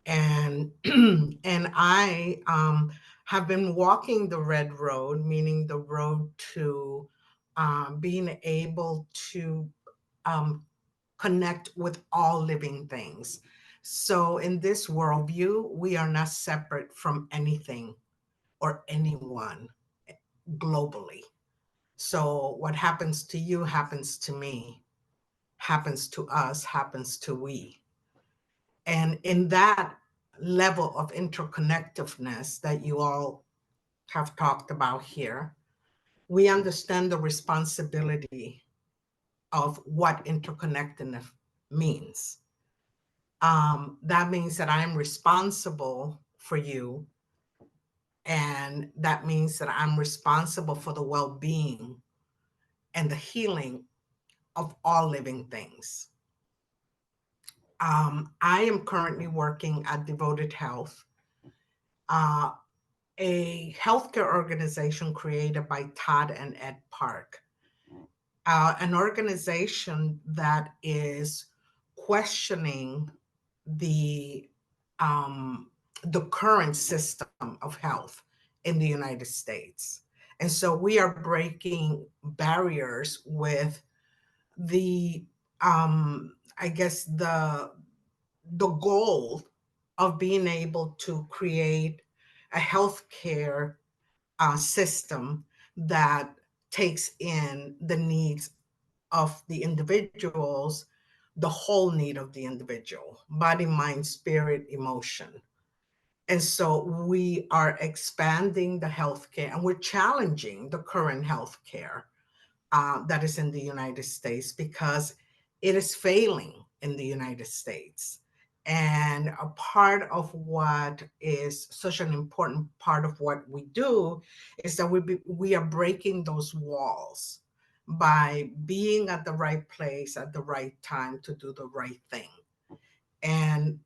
And, and I have been walking the red road, meaning the road to being able to connect with all living things. So in this worldview, we are not separate from anything or anyone globally. So what happens to you happens to me, happens to us, happens to we. And in that level of interconnectiveness that you all have talked about here, we understand the responsibility of what interconnectedness means. That means that I'm responsible for you. And that means that I'm responsible for the well-being and the healing of all living things. I am currently working at Devoted Health, a healthcare organization created by Todd and Ed Park, an organization that is questioning the current system of health in the United States. And so we are breaking barriers with the I guess the goal of being able to create a healthcare system that takes in the needs of the individuals, the whole need of the individual, body, mind, spirit, emotion. And so we are expanding the healthcare, and we're challenging the current healthcare that is in the United States, because it is failing in the United States. And a part of what is such an important part of what we do is that we are breaking those walls by being at the right place at the right time to do the right thing. And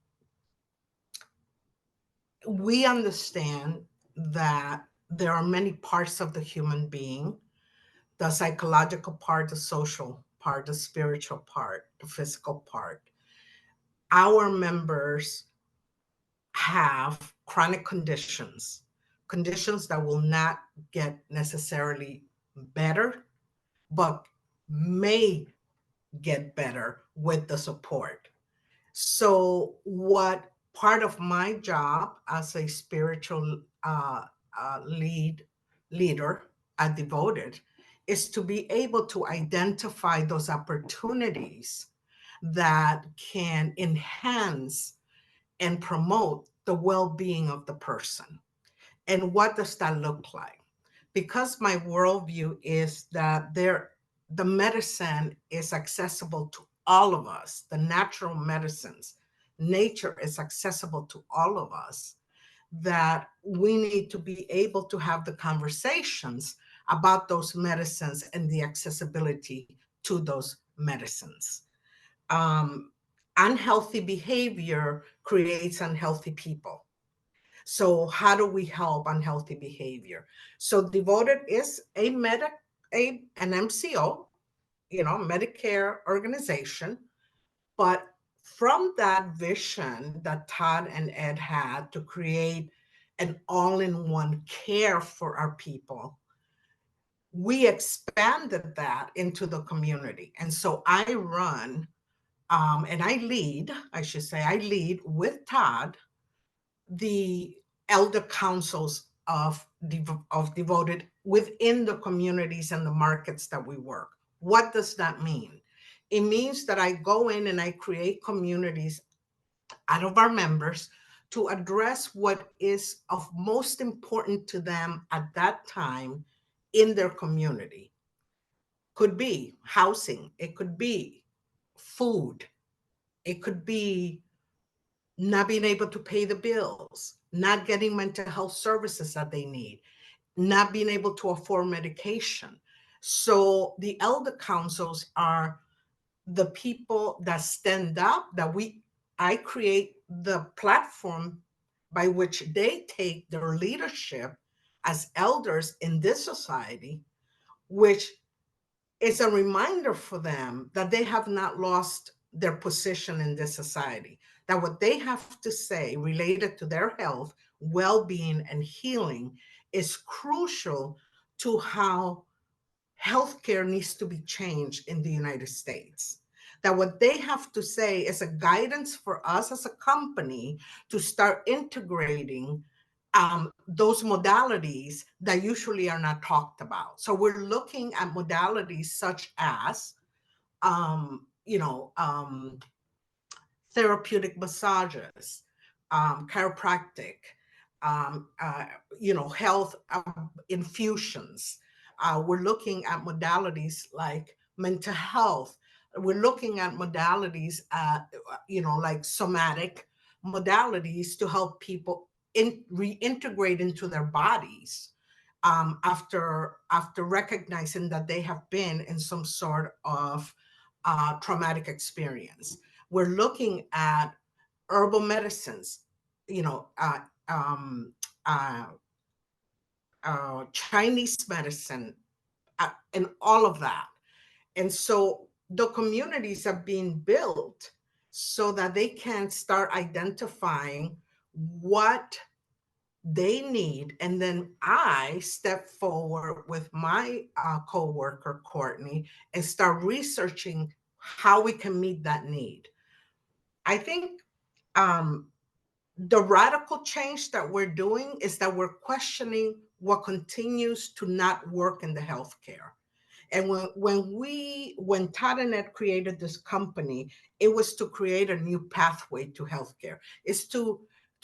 we understand that there are many parts of the human being: the psychological part, the social part, the spiritual part, the physical part. Our members have chronic conditions that will not get necessarily better, but may get better with the support. So what part of my job as a spiritual leader at Devoted is to be able to identify those opportunities that can enhance and promote the well-being of the person. And what does that look like? Because my worldview is that the medicine is accessible to all of us, the natural medicines, nature is accessible to all of us, that we need to be able to have the conversations about those medicines and the accessibility to those medicines. Unhealthy behavior creates unhealthy people. So how do we help unhealthy behavior? So Devoted is a an MCO, Medicare organization. But from that vision that Todd and Ed had to create an all-in-one care for our people, we expanded that into the community. And so I run and I lead with Todd, the elder councils of devoted within the communities and the markets that we work. What does that mean? It means that I go in and I create communities out of our members to address what is of most important to them at that time in their community. Could be housing, it could be food, it could be not being able to pay the bills, not getting mental health services that they need, not being able to afford medication. So the elder councils are the people that stand up, I create the platform by which they take their leadership as elders in this society, which is a reminder for them that they have not lost their position in this society, that what they have to say related to their health, well-being, and healing is crucial to how healthcare needs to be changed in the United States. That what they have to say is a guidance for us as a company to start integrating those modalities that usually are not talked about. So we're looking at modalities such as, therapeutic massages, chiropractic, health infusions. We're looking at modalities like mental health. We're looking at modalities, like somatic modalities to help people reintegrate into their bodies after recognizing that they have been in some sort of traumatic experience. We're looking at herbal medicines, Chinese medicine, and all of that. And so the communities are being built so that they can start identifying what they need. And then I step forward with my co-worker, Courtney, and start researching how we can meet that need. I think the radical change that we're doing is that we're questioning what continues to not work in the healthcare. And when Todd and Ed created this company, it was to create a new pathway to healthcare. It's to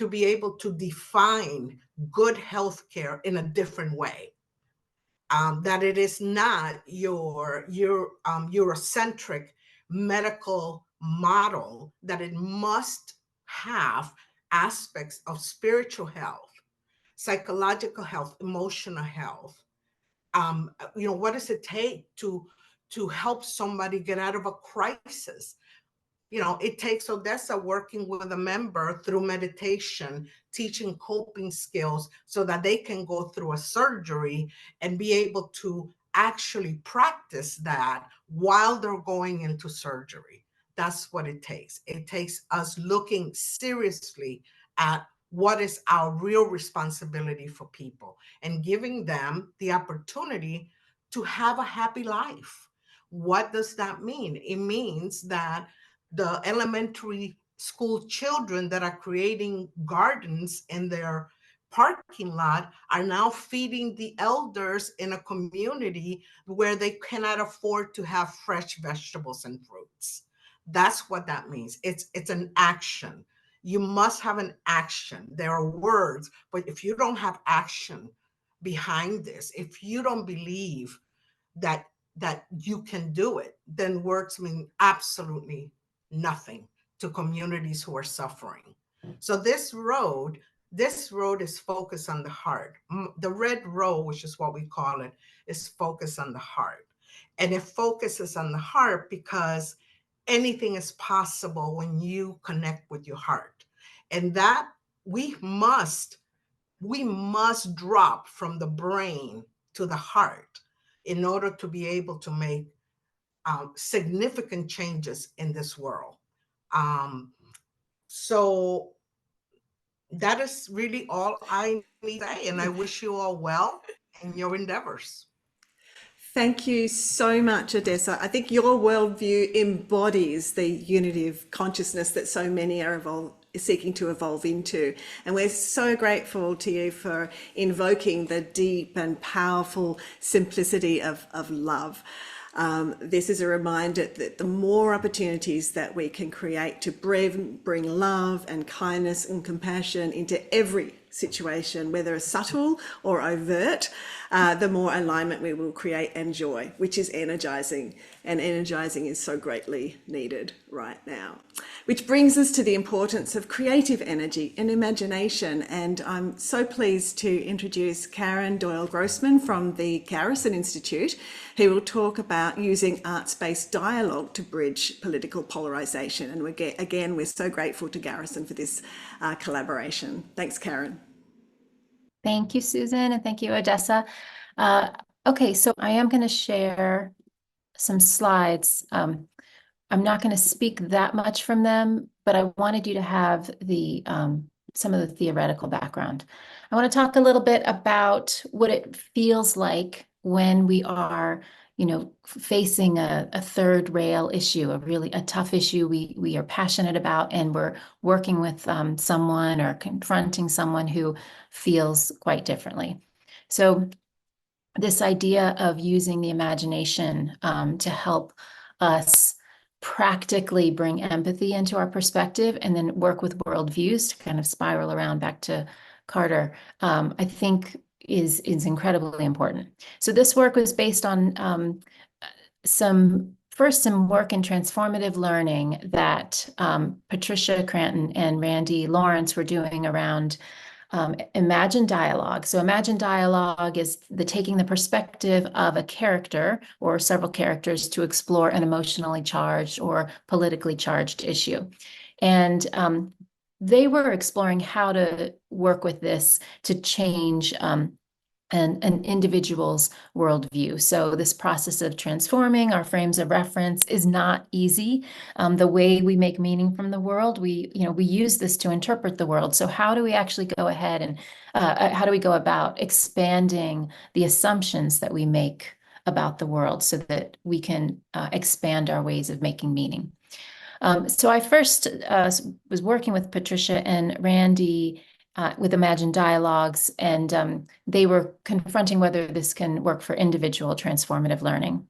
be able to define good healthcare in a different way. That it is not your Eurocentric medical model, that it must have aspects of spiritual health, psychological health, emotional health. What does it take to help somebody get out of a crisis? It takes Odessa working with a member through meditation, teaching coping skills so that they can go through a surgery and be able to actually practice that while they're going into surgery. That's what it takes. It takes us looking seriously at what is our real responsibility for people and giving them the opportunity to have a happy life. What does that mean? It means that the elementary school children that are creating gardens in their parking lot are now feeding the elders in a community where they cannot afford to have fresh vegetables and fruits. That's what that means. It's an action. You must have an action. There are words, but if you don't have action behind this, if you don't believe that you can do it, then words mean absolutely nothing to communities who are suffering. So this road is focused on the heart. The red road, which is what we call it, is focused on the heart. And it focuses on the heart because anything is possible when you connect with your heart. And that we must drop from the brain to the heart. in order to be able to make significant changes in this world. So that is really all I need to say, and I wish you all well in your endeavors. Thank you so much, Odessa. I think your worldview embodies the unity of consciousness that so many are seeking to evolve into. And we're so grateful to you for invoking the deep and powerful simplicity of love. This is a reminder that the more opportunities that we can create to bring love and kindness and compassion into every situation, whether subtle or overt, the more alignment we will create and joy, which is energizing. And energizing is so greatly needed right now. Which brings us to the importance of creative energy and imagination. And I'm so pleased to introduce Karen Doyle-Grossman from the Garrison Institute, who will talk about using arts-based dialogue to bridge political polarization. And we're so grateful to Garrison for this collaboration. Thanks, Karen. Thank you, Susan, and thank you, Odessa. Okay, so I am going to share some slides. I'm not going to speak that much from them, but I wanted you to have the some of the theoretical background. I want to talk a little bit about what it feels like when we are, facing a third rail issue, a tough issue we are passionate about, and we're working with someone or confronting someone who feels quite differently. So this idea of using the imagination to help us practically bring empathy into our perspective and then work with worldviews to kind of spiral around back to Carter, I think is incredibly important. So this work was based on some work in transformative learning that Patricia Cranton and Randy Lawrence were doing around imagined dialogue. So imagined dialogue is taking the perspective of a character or several characters to explore an emotionally charged or politically charged issue. And they were exploring how to work with this to change an individual's worldview. So this process of transforming our frames of reference is not easy. The way we make meaning from the world, we use this to interpret the world. So how do we actually go ahead and how do we go about expanding the assumptions that we make about the world so that we can expand our ways of making meaning? So I first was working with Patricia and Randy with imagined dialogues, and they were confronting whether this can work for individual transformative learning.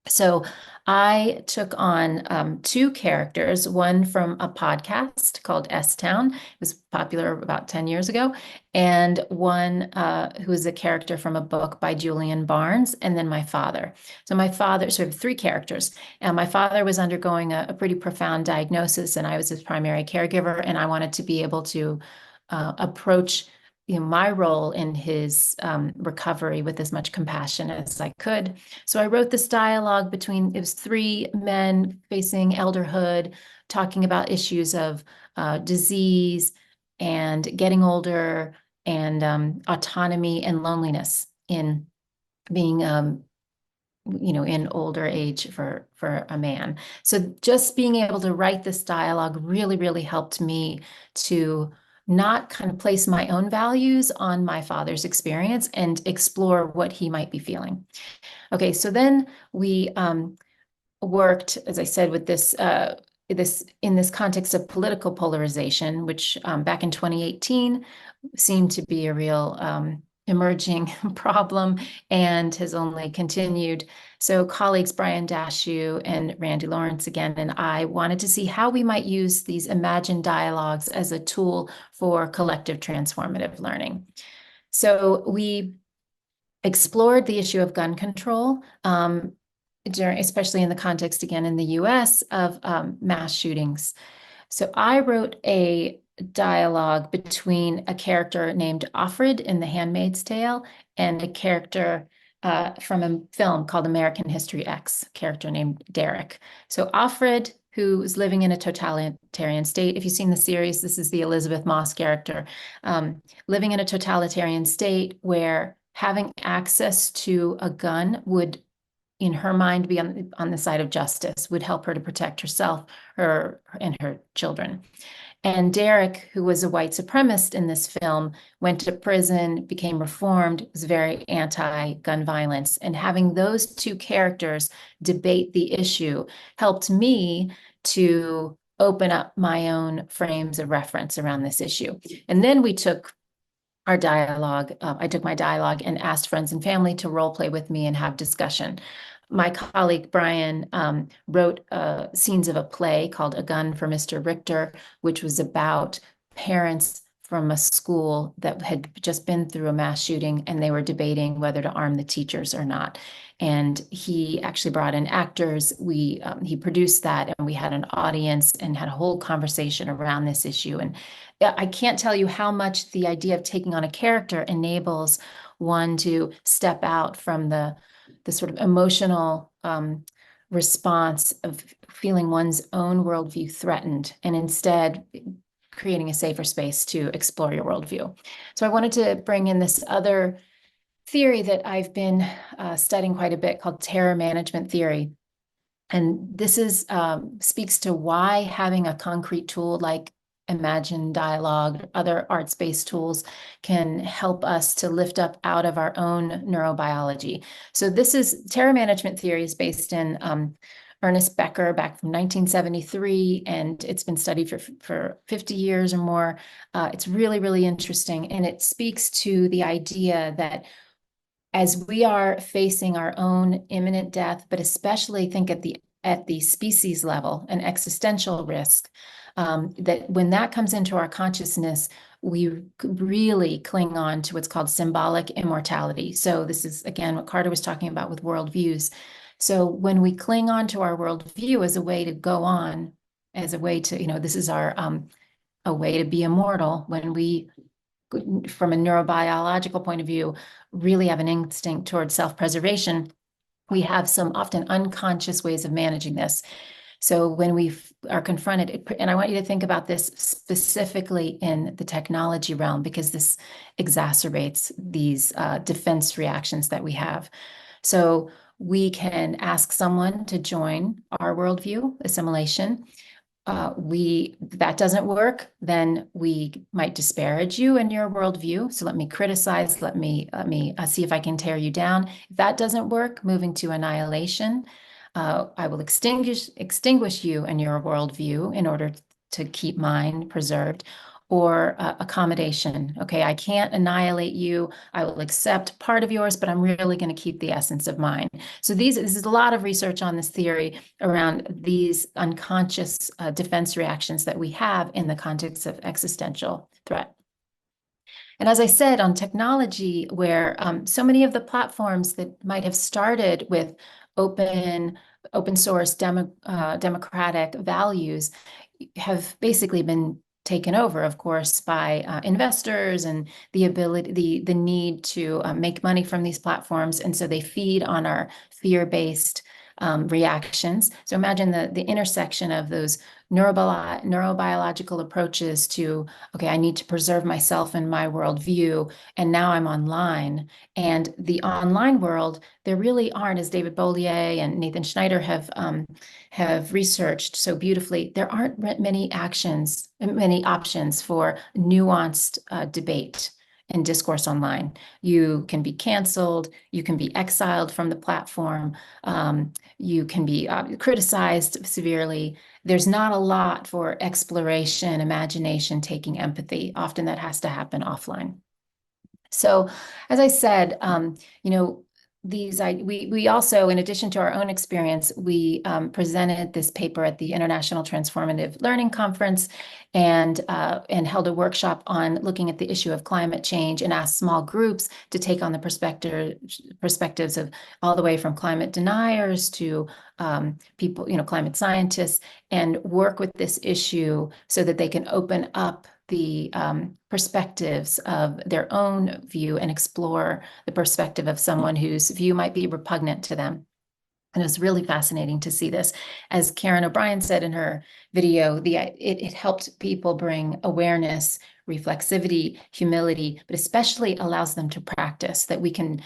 So I took on two characters, one from a podcast called S-Town. It was popular about 10 years ago, and one who is a character from a book by Julian Barnes, and then my father. So my father, sort of three characters. And my father was undergoing a pretty profound diagnosis, and I was his primary caregiver, and I wanted to be able to approach my role in his recovery with as much compassion as I could. So I wrote this dialogue it was three men facing elderhood, talking about issues of disease and getting older and autonomy and loneliness in being in older age for a man. So just being able to write this dialogue really, really helped me to not kind of place my own values on my father's experience and explore what he might be feeling. Okay, so then we worked, as I said, with this in this context of political polarization, which back in 2018 seemed to be a real emerging problem and has only continued. So colleagues Brian Dashew and Randy Lawrence again and I wanted to see how we might use these imagined dialogues as a tool for collective transformative learning. So we explored the issue of gun control, especially in the context, again, in the US of mass shootings. So I wrote a dialogue between a character named Offred in The Handmaid's Tale and a character from a film called American History X, a character named Derek. So Offred, who is living in a totalitarian state. If you've seen the series, this is the Elizabeth Moss character, living in a totalitarian state where having access to a gun would, in her mind, be on the side of justice, would help her to protect herself, her and her children. And Derek, who was a white supremacist in this film, went to prison, became reformed, was very anti-gun violence. And having those two characters debate the issue helped me to open up my own frames of reference around this issue. And then we took our dialogue, I took my dialogue and asked friends and family to role play with me and have discussion. My colleague Brian wrote scenes of a play called A Gun for Mr. Richter, which was about parents from a school that had just been through a mass shooting, and they were debating whether to arm the teachers or not. And he actually brought in actors. He produced that, and we had an audience and had a whole conversation around this issue. And I can't tell you how much the idea of taking on a character enables one to step out from the sort of emotional response of feeling one's own worldview threatened, and instead creating a safer space to explore your worldview. So I wanted to bring in this other theory that I've been studying quite a bit called terror management theory. And this is speaks to why having a concrete tool like Imagine Dialogue, other arts-based tools can help us to lift up out of our own neurobiology. So this is terror management theory is based in Ernest Becker back from 1973, and it's been studied for 50 years or more. It's really, really interesting, and it speaks to the idea that as we are facing our own imminent death, but especially think at the species level, an existential risk, that when that comes into our consciousness, we really cling on to what's called symbolic immortality. So this is, again, what Carter was talking about with worldviews. So when we cling on to our worldview as a way to go on, as a way to, this is our a way to be immortal, when we, from a neurobiological point of view, really have an instinct towards self-preservation, we have some often unconscious ways of managing this. So when we are confronted, and I want you to think about this specifically in the technology realm, because this exacerbates these defense reactions that we have. So we can ask someone to join our worldview, assimilation. That doesn't work, then we might disparage you in your worldview. So let me criticize, let me see if I can tear you down. If that doesn't work, moving to annihilation. I will extinguish you and your worldview in order to keep mine preserved, or accommodation. Okay, I can't annihilate you. I will accept part of yours, but I'm really going to keep the essence of mine. So this is a lot of research on this theory around these unconscious defense reactions that we have in the context of existential threat. And as I said, on technology, where so many of the platforms that might have started with open source democratic values have basically been taken over, of course, by investors and the need to make money from these platforms. And so they feed on our fear-based reactions. So imagine the intersection of those neurobiological approaches to, okay, I need to preserve myself and my worldview, and now I'm online. And the online world, there really aren't, as David Bollier and Nathan Schneider have researched so beautifully, there aren't many options for nuanced debate and discourse online. You can be canceled, you can be exiled from the platform, you can be criticized severely. There's not a lot for exploration, imagination, taking empathy. Often that has to happen offline. So, as I said, we also, in addition to our own experience, we presented this paper at the International Transformative Learning Conference and held a workshop on looking at the issue of climate change and asked small groups to take on the perspectives of all the way from climate deniers to people, climate scientists, and work with this issue so that they can open up the perspectives of their own view and explore the perspective of someone whose view might be repugnant to them. And it was really fascinating to see this. As Karen O'Brien said in her video, it helped people bring awareness, reflexivity, humility, but especially allows them to practice, that we can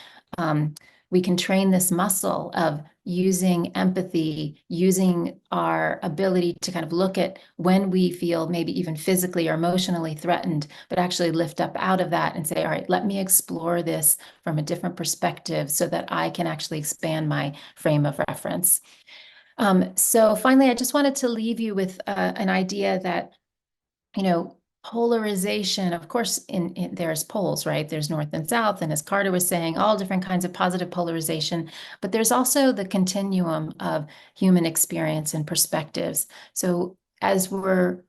train this muscle of using empathy, using our ability to kind of look at when we feel maybe even physically or emotionally threatened, but actually lift up out of that and say, all right, let me explore this from a different perspective so that I can actually expand my frame of reference. So finally, I just wanted to leave you with an idea that, polarization, of course, there's poles, right? There's north and south, and as Carter was saying, all different kinds of positive polarization, but there's also the continuum of human experience and perspectives. So as we're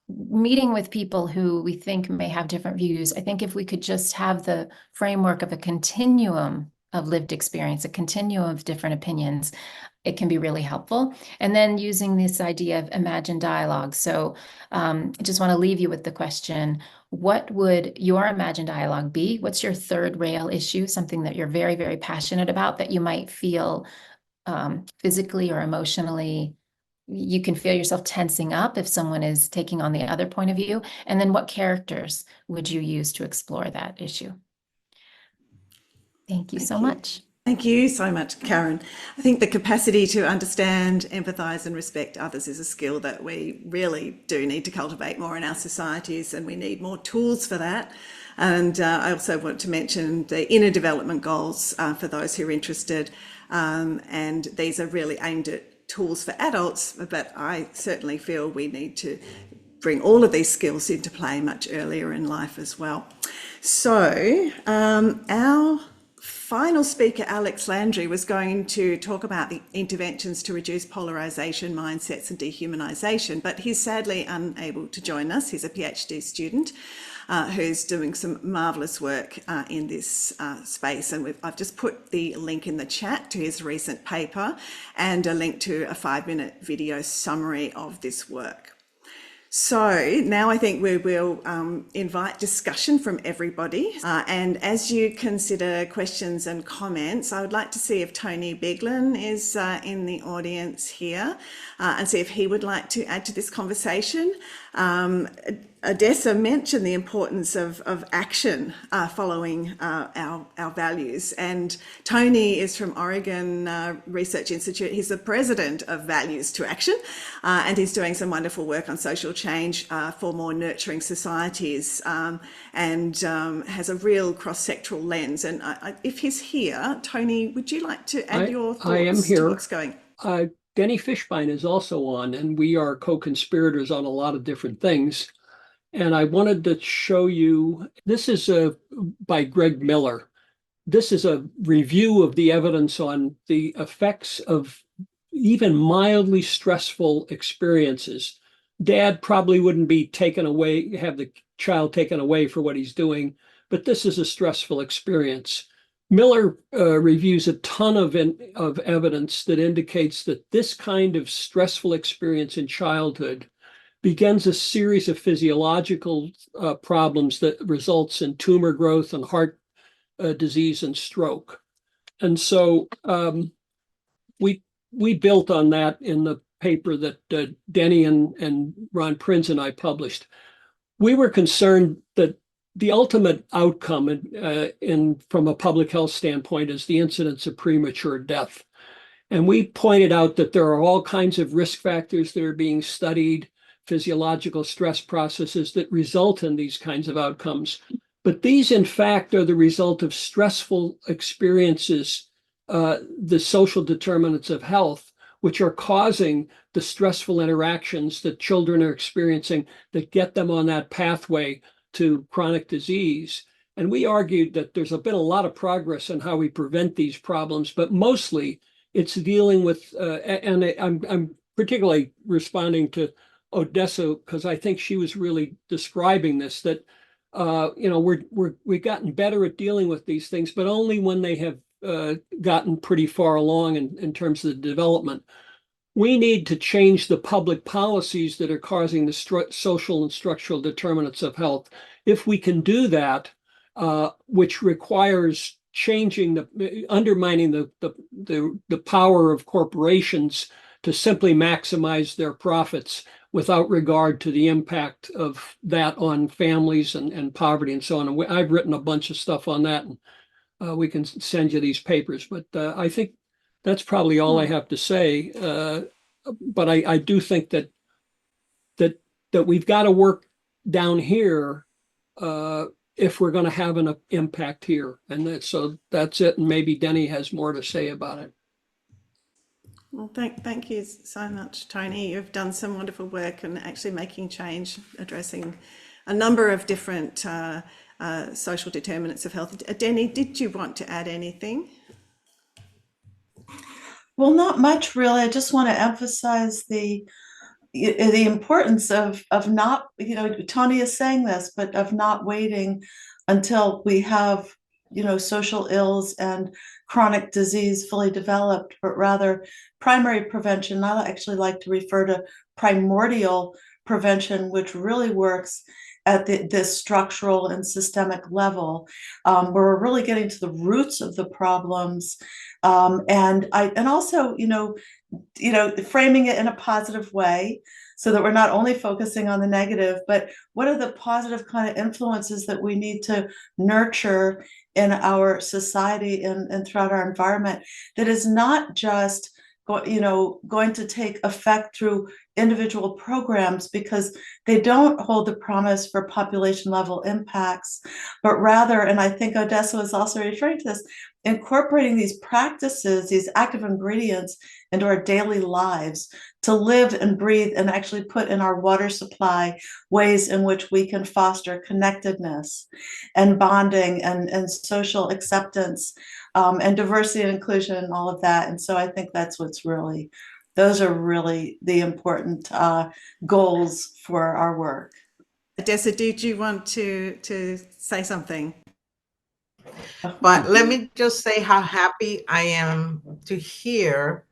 meeting with people who we think may have different views, I think if we could just have the framework of a continuum of lived experience, a continuum of different opinions, it can be really helpful. And then using this idea of imagined dialogue. So I just want to leave you with the question, what would your imagined dialogue be? What's your third rail issue, something that you're very, very passionate about that you might feel physically or emotionally, you can feel yourself tensing up if someone is taking on the other point of view? And then what characters would you use to explore that issue? Thank you so much. Thank you so much, Karen. I think the capacity to understand, empathise and respect others is a skill that we really do need to cultivate more in our societies, and we need more tools for that. And I also want to mention the inner development goals for those who are interested. And these are really aimed at tools for adults, but I certainly feel we need to bring all of these skills into play much earlier in life as well. So our final speaker, Alex Landry, was going to talk about the interventions to reduce polarization, mindsets and dehumanization, but he's sadly unable to join us. He's a PhD student who's doing some marvelous work in this space. And I've just put the link in the chat to his recent paper and a link to a 5-minute video summary of this work. So now I think we will invite discussion from everybody. And as you consider questions and comments, I would like to see if Tony Biglin is in the audience here and see if he would like to add to this conversation. Odessa mentioned the importance of action following our values, and Tony is from Oregon Research Institute. He's the president of Values to Action, and he's doing some wonderful work on social change for more nurturing societies, and has a real cross-sectoral lens. And if he's here, Tony, would you like to add your thoughts I am here. to what's going? Denny Fishbein is also on, and we are co-conspirators on a lot of different things. And I wanted to show you, this is by Greg Miller. This is a review of the evidence on the effects of even mildly stressful experiences. Dad probably wouldn't be taken away, have the child taken away for what he's doing, but this is a stressful experience. Miller reviews a ton of evidence that indicates that this kind of stressful experience in childhood begins a series of physiological problems that results in tumor growth and heart disease and stroke. And so we built on that in the paper that Denny and Ron Prinz and I published. We were concerned that the ultimate outcome from a public health standpoint is the incidence of premature death. And we pointed out that there are all kinds of risk factors that are being studied, physiological stress processes that result in these kinds of outcomes. But these, in fact, are the result of stressful experiences, the social determinants of health, which are causing the stressful interactions that children are experiencing that get them on that pathway to chronic disease. And we argued that there's been a lot of progress in how we prevent these problems, but mostly it's dealing with, and I'm particularly responding to Odessa because I think she was really describing this, that we've gotten better at dealing with these things, but only when they have gotten pretty far along in terms of the development. We need to change the public policies that are causing the social and structural determinants of health. If we can do that, which requires undermining the power of corporations to simply maximize their profits without regard to the impact of that on families and poverty and so on. And I've written a bunch of stuff on that, and we can send you these papers. But I think that's probably all I have to say. But I do think that we've got to work down here if we're going to have an impact here. And so that's it. And maybe Denny has more to say about it. Well, thank you so much, Tony. You've done some wonderful work and actually making change, addressing a number of different social determinants of health. Denny, did you want to add anything? Well, not much really. I just want to emphasize the importance of not, Tony is saying this, but of not waiting until we have, social ills and chronic disease fully developed, but rather primary prevention. I actually like to refer to primordial prevention, which really works at this structural and systemic level, where we're really getting to the roots of the problems, and also, framing it in a positive way, so that we're not only focusing on the negative, but what are the positive kind of influences that we need to nurture in our society and throughout our environment, that is not just going to take effect through individual programs, because they don't hold the promise for population level impacts, but rather, and I think Odessa was also referring to this, incorporating these practices, these active ingredients into our daily lives to live and breathe and actually put in our water supply ways in which we can foster connectedness and bonding and social acceptance, and diversity and inclusion and all of that. And so I think those are really the important goals for our work. Odessa, did you want to say something? But let me just say how happy I am to hear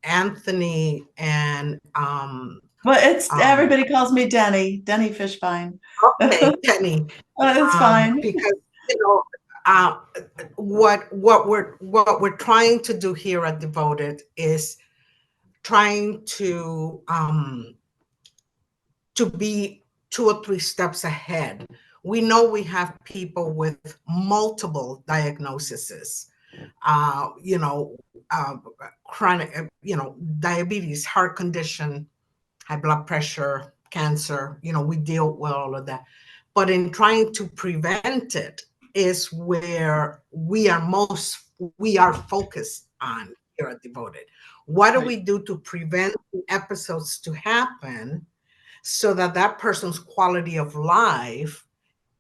Anthony and everybody calls me Denny Fishbein. Okay, Denny. It's fine. Because what we're trying to do here at Devoted is trying to be 2 or 3 steps ahead. We know we have people with multiple diagnoses, chronic, diabetes, heart condition, high blood pressure, cancer, we deal with all of that. But in trying to prevent it is where we are focused on here at Devoted. What do we do to prevent the episodes to happen so that person's quality of life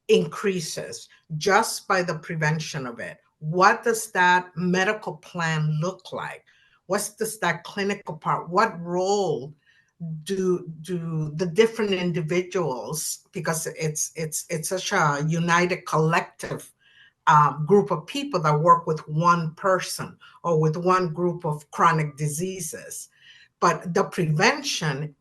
increases just by the prevention of it? What does that medical plan look like? Does that clinical part? What role do the different individuals, because it's such a united collective group of people that work with one person or with one group of chronic diseases. But the prevention,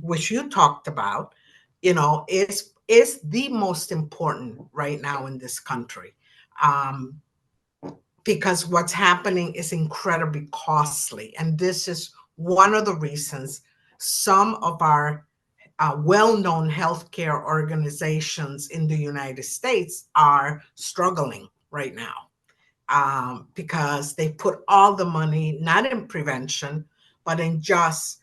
which you talked about, is the most important right now in this country, because what's happening is incredibly costly. And this is one of the reasons some of our well-known healthcare organizations in the United States are struggling right now, because they put all the money not in prevention, but in just,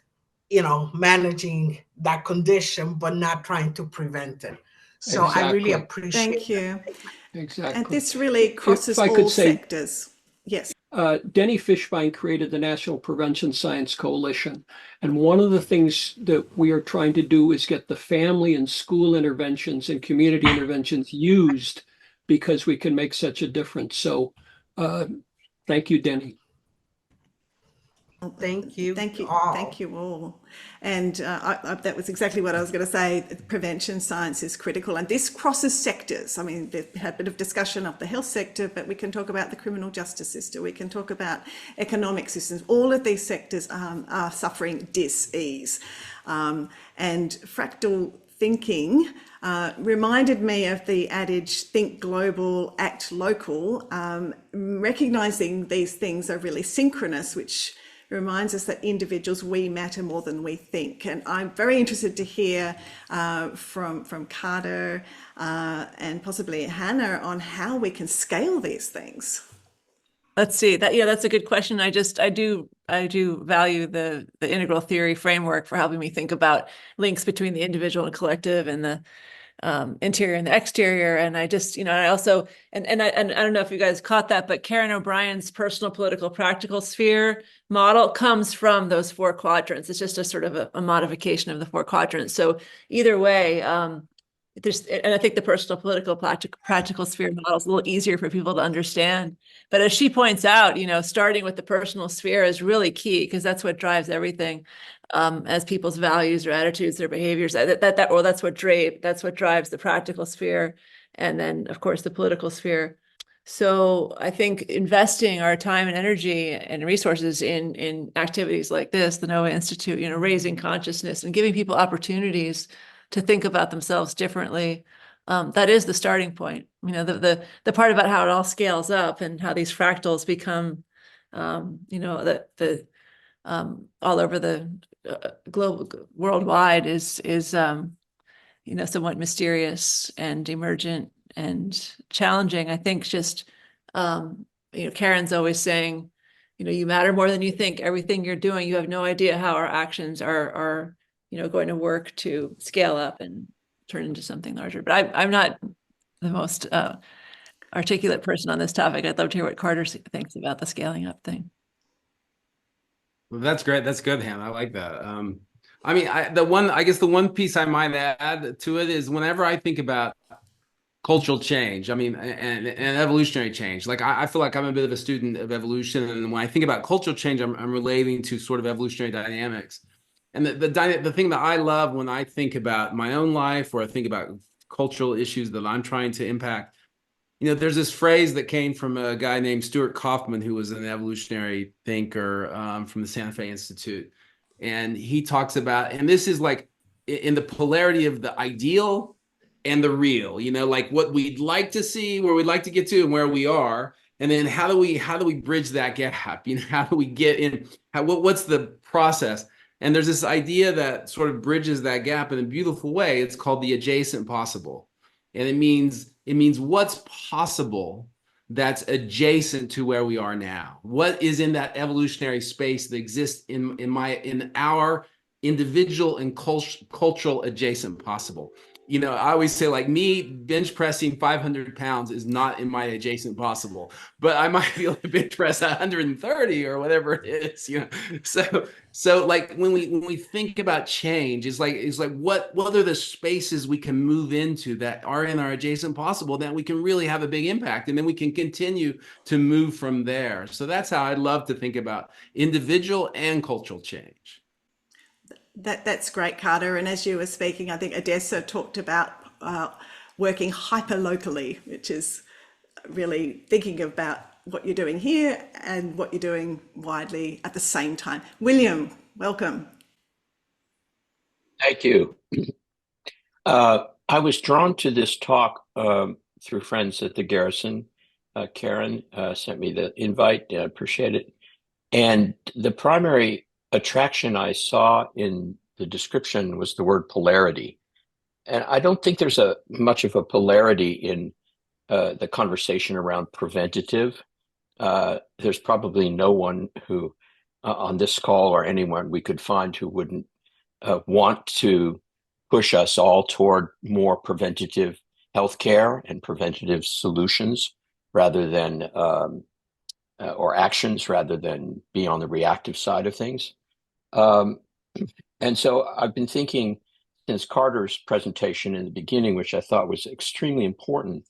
managing that condition, but not trying to prevent it. So exactly. I really appreciate Thank you. Exactly. And this really crosses all sectors. Yes. Denny Fishbein created the National Prevention Science Coalition. And one of the things that we are trying to do is get the family and school interventions and community interventions used, because we can make such a difference. So thank you, Denny. Thank you. Thank you. All. Thank you all. And that was exactly what I was going to say. Prevention science is critical, and this crosses sectors. I mean, we've had a bit of discussion of the health sector, but we can talk about the criminal justice system. We can talk about economic systems. All of these sectors are suffering dis-ease. And fractal thinking reminded me of the adage, think global, act local. Recognizing these things are really synchronous, which reminds us that individuals, we matter more than we think. And I'm very interested to hear from Carter and possibly Hannah on how we can scale these things. Let's see that. Yeah, that's a good question. I do value the integral theory framework for helping me think about links between the individual and collective and the interior and the exterior. And I just, I also, and I don't know if you guys caught that, but Karen O'Brien's personal, political, practical sphere model comes from those 4 quadrants. It's just a sort of a modification of the 4 quadrants. So either way, and I think the personal, political, practical sphere model is a little easier for people to understand. But as she points out, starting with the personal sphere is really key, because that's what drives everything, as people's values, their attitudes, their behaviors. That's what drives the practical sphere, and then of course the political sphere. So I think investing our time and energy and resources in activities like this, the NOVA Institute, raising consciousness and giving people opportunities to think about themselves differently. That is the starting point. The part about how it all scales up and how these fractals become, all over the global, worldwide is somewhat mysterious and emergent and challenging. I think just, Karen's always saying, you matter more than you think. Everything you're doing, you have no idea how our actions are going to work to scale up and turn into something larger. But I'm not the most articulate person on this topic. I'd love to hear what Carter thinks about the scaling up thing. Well, that's great. That's good, Hannah. I like that. The one piece I might add to it is whenever I think about cultural change, and evolutionary change, like I feel like I'm a bit of a student of evolution. And when I think about cultural change, I'm relating to sort of evolutionary dynamics. And the thing that I love when I think about my own life, or I think about cultural issues that I'm trying to impact, there's this phrase that came from a guy named Stuart Kaufman, who was an evolutionary thinker from the Santa Fe Institute. And he talks about, and this is like in the polarity of the ideal and the real, like what we'd like to see, where we'd like to get to, and where we are. And then how do we bridge that gap? How do we get in? What's the process? And there's this idea that sort of bridges that gap in a beautiful way. It's called the adjacent possible. And it means what's possible that's adjacent to where we are now. What is in that evolutionary space that exists in our individual and cultural adjacent possible. I always say, like, me bench pressing 500 pounds is not in my adjacent possible, but I might be able to bench press 130 or whatever it is, So like when we think about change, it's like what are the spaces we can move into that are in our adjacent possible that we can really have a big impact, and then we can continue to move from there. So that's how I'd love to think about individual and cultural change. That's great, Carter. And as you were speaking, I think Odessa talked about working hyper-locally, which is really thinking about what you're doing here and what you're doing widely at the same time. William, welcome. Thank you. I was drawn to this talk through friends at the Garrison. Karen sent me the invite. I appreciate it. And the primary attraction I saw in the description was the word polarity. And I don't think there's much of a polarity in the conversation around preventative. There's probably no one who on this call, or anyone we could find, who wouldn't want to push us all toward more preventative healthcare and preventative solutions rather than or actions rather than be on the reactive side of things. And so I've been thinking since Carter's presentation in the beginning, which I thought was extremely important,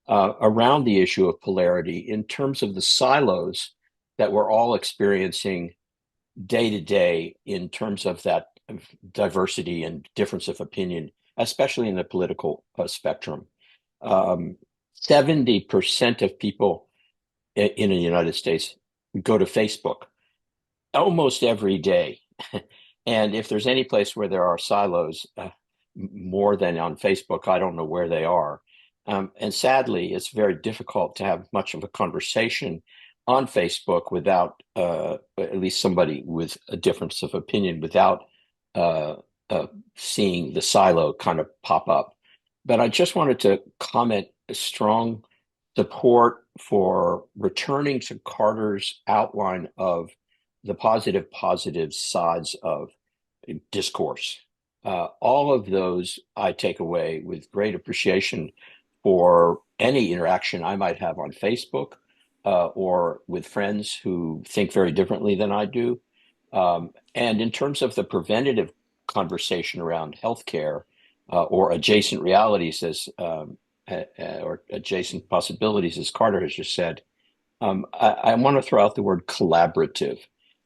around the issue of polarity in terms of the silos that we're all experiencing day to day in terms of that diversity and difference of opinion, especially in the political spectrum. 70% of people in the United States go to Facebook almost every day. And if there's any place where there are silos, more than on Facebook. I don't know where they are. And sadly, it's very difficult to have much of a conversation on Facebook without at least somebody with a difference of opinion, without seeing the silo kind of pop up. But I just wanted to comment a strong support for returning to Carter's outline of the positive sides of discourse. All of those I take away with great appreciation for any interaction I might have on Facebook or with friends who think very differently than I do. And in terms of the preventative conversation around healthcare or adjacent realities, as or adjacent possibilities, as Carter has just said, I want to throw out the word collaborative.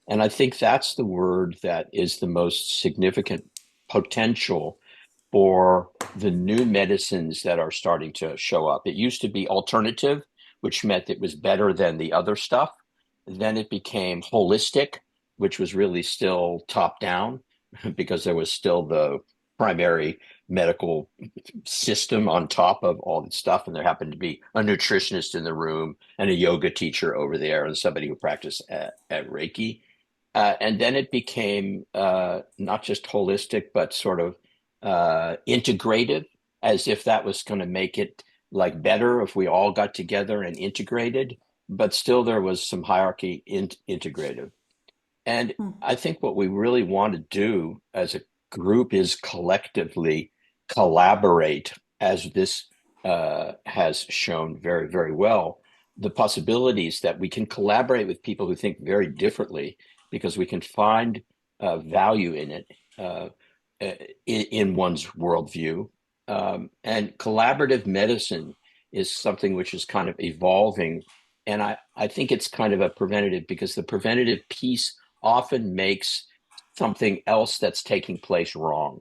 And I think that's the word that is the most significant potential for the new medicines that are starting to show up. It used to be alternative, which meant it was better than the other stuff. Then it became holistic, which was really still top down because there was still the primary medical system on top of all the stuff. And there happened to be a nutritionist in the room and a yoga teacher over there and somebody who practiced at Reiki. And then it became not just holistic, but sort of integrative, as if that was going to make it like better if we all got together and integrated, but still there was some hierarchy integrative. And I think what we really want to do as a group is collectively collaborate, as this has shown very, very well, the possibilities that we can collaborate with people who think very differently, because we can find value in it in one's worldview. And collaborative medicine is something which is kind of evolving. And I think it's kind of a preventative, because the preventative piece often makes something else that's taking place wrong,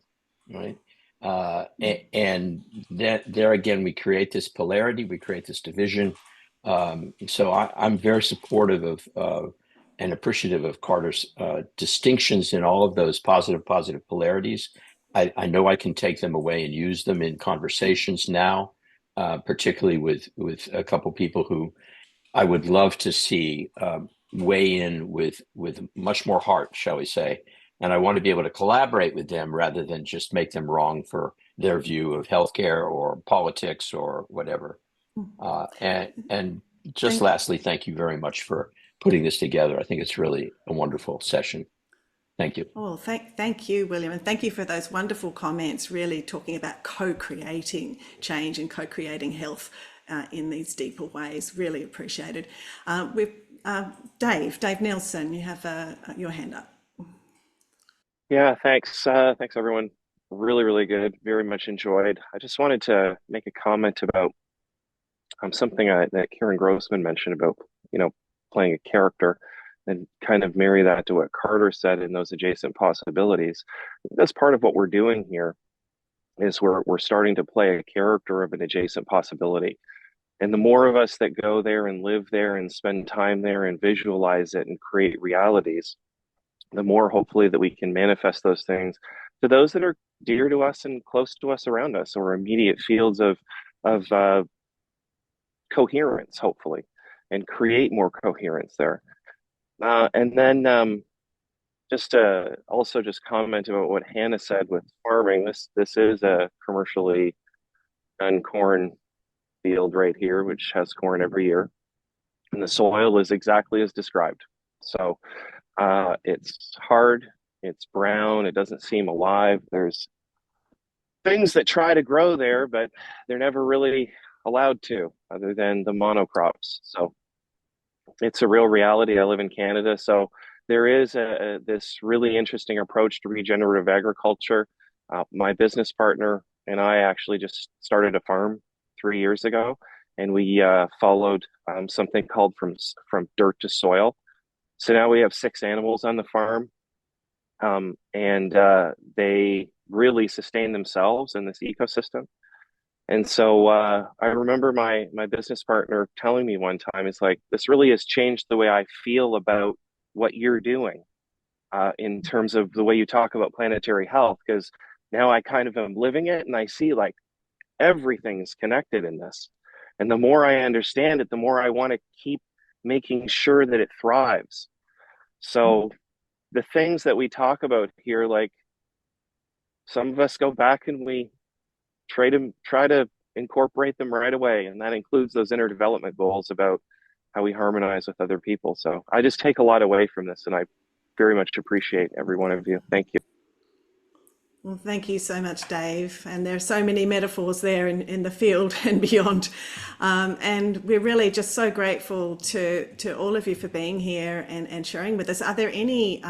right? And there again, we create this polarity, we create this division. So I'm very supportive of and appreciative of Carter's distinctions in all of those positive polarities. I know I can take them away and use them in conversations now, particularly with a couple people who I would love to see weigh in with much more heart, shall we say. And I want to be able to collaborate with them rather than just make them wrong for their view of healthcare or politics or whatever. And just lastly, thank you very much for putting this together. I think it's really a wonderful session. Thank you. Well, thank you, William, and thank you for those wonderful comments, really talking about co-creating change and co-creating health in these deeper ways. Really appreciated. With Dave Nelson, you have your hand up. Yeah, thanks. Thanks, everyone. Really, really good. Very much enjoyed. I just wanted to make a comment about something that Karen Grossman mentioned about, playing a character, and kind of marry that to what Carter said in those adjacent possibilities. That's part of what we're doing here, is we're starting to play a character of an adjacent possibility. And the more of us that go there and live there and spend time there and visualize it and create realities, the more hopefully that we can manifest those things to those that are dear to us and close to us around us, or immediate fields of coherence, hopefully, and create more coherence there. And then just to also just comment about what Hannah said with farming. This is a commercially done corn field right here, which has corn every year, and the soil is exactly as described. So it's hard, it's brown, it doesn't seem alive. There's things that try to grow there, but they're never really allowed to, other than the monocrops. So it's a real reality. I live in Canada, so there is this really interesting approach to regenerative agriculture. My business partner and I actually just started a farm 3 years ago, and we followed something called from dirt to soil. So now we have 6 animals on the farm, and they really sustain themselves in this ecosystem. And so I remember my business partner telling me one time, it's like, this really has changed the way I feel about what you're doing in terms of the way you talk about planetary health, because now I kind of am living it, and I see like everything is connected in this. And the more I understand it, the more I want to keep making sure that it thrives. So the things that we talk about here, like some of us go back and we try to incorporate them right away. And that includes those inner development goals about how we harmonize with other people. So I just take a lot away from this, and I very much appreciate every one of you. Thank you. Well, thank you so much, Dave. And there are so many metaphors there in the field and beyond. And we're really just so grateful to all of you for being here and sharing with us. Are there any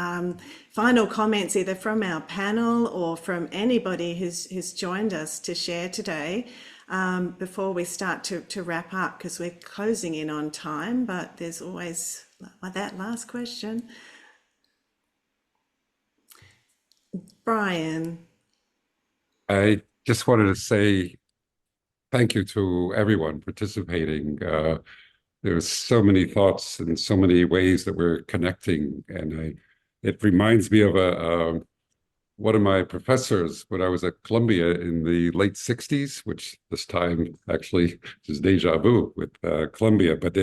final comments, either from our panel or from anybody who's joined us to share today, before we start to wrap up? Because we're closing in on time, but there's always that last question. Brian. I just wanted to say thank you to everyone participating. There's so many thoughts and so many ways that we're connecting, and it reminds me of one of my professors when I was at Columbia in the late 60s, which this time actually is deja vu with Columbia. But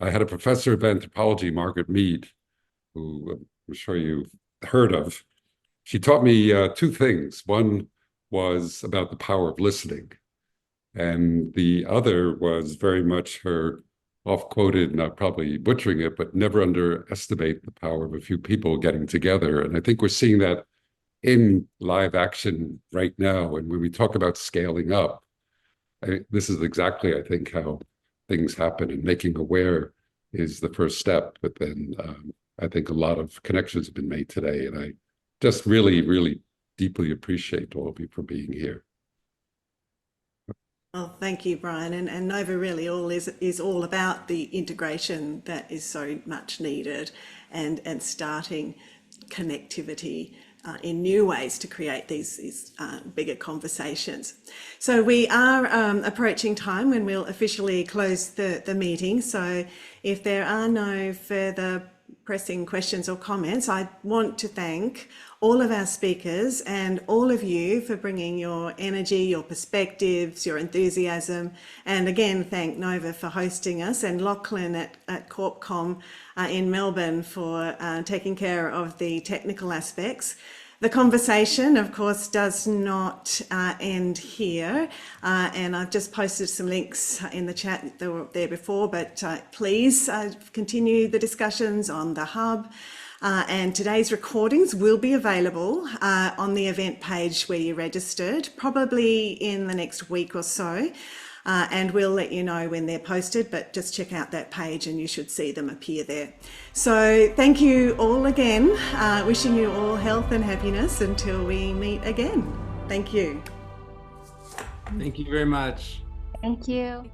I had a professor of anthropology, Margaret Mead, who I'm sure you've heard of. She taught me two things. One was about the power of listening, and the other was very much her oft-quoted, not probably butchering it, but never underestimate the power of a few people getting together. And I think we're seeing that in live action right now. And when we talk about scaling up, this is exactly, I think, how things happen, and making aware is the first step. But then I think a lot of connections have been made today, and I just really, really deeply appreciate all of you for being here. Well, thank you, Brian. And Nova really is all about the integration that is so much needed, and starting connectivity in new ways to create these bigger conversations. So we are approaching time when we'll officially close the meeting. So if there are no further pressing questions or comments, I want to thank all of our speakers and all of you for bringing your energy, your perspectives, your enthusiasm, and again thank Nova for hosting us, and Lachlan at CorpCom in Melbourne for taking care of the technical aspects. The conversation, of course, does not end here, and I've just posted some links in the chat that were there before, but please continue the discussions on the Hub, and today's recordings will be available on the event page where you registered, probably in the next week or so. And we'll let you know when they're posted, but just check out that page and you should see them appear there. So thank you all again. Wishing you all health and happiness until we meet again. Thank you. Thank you very much. Thank you.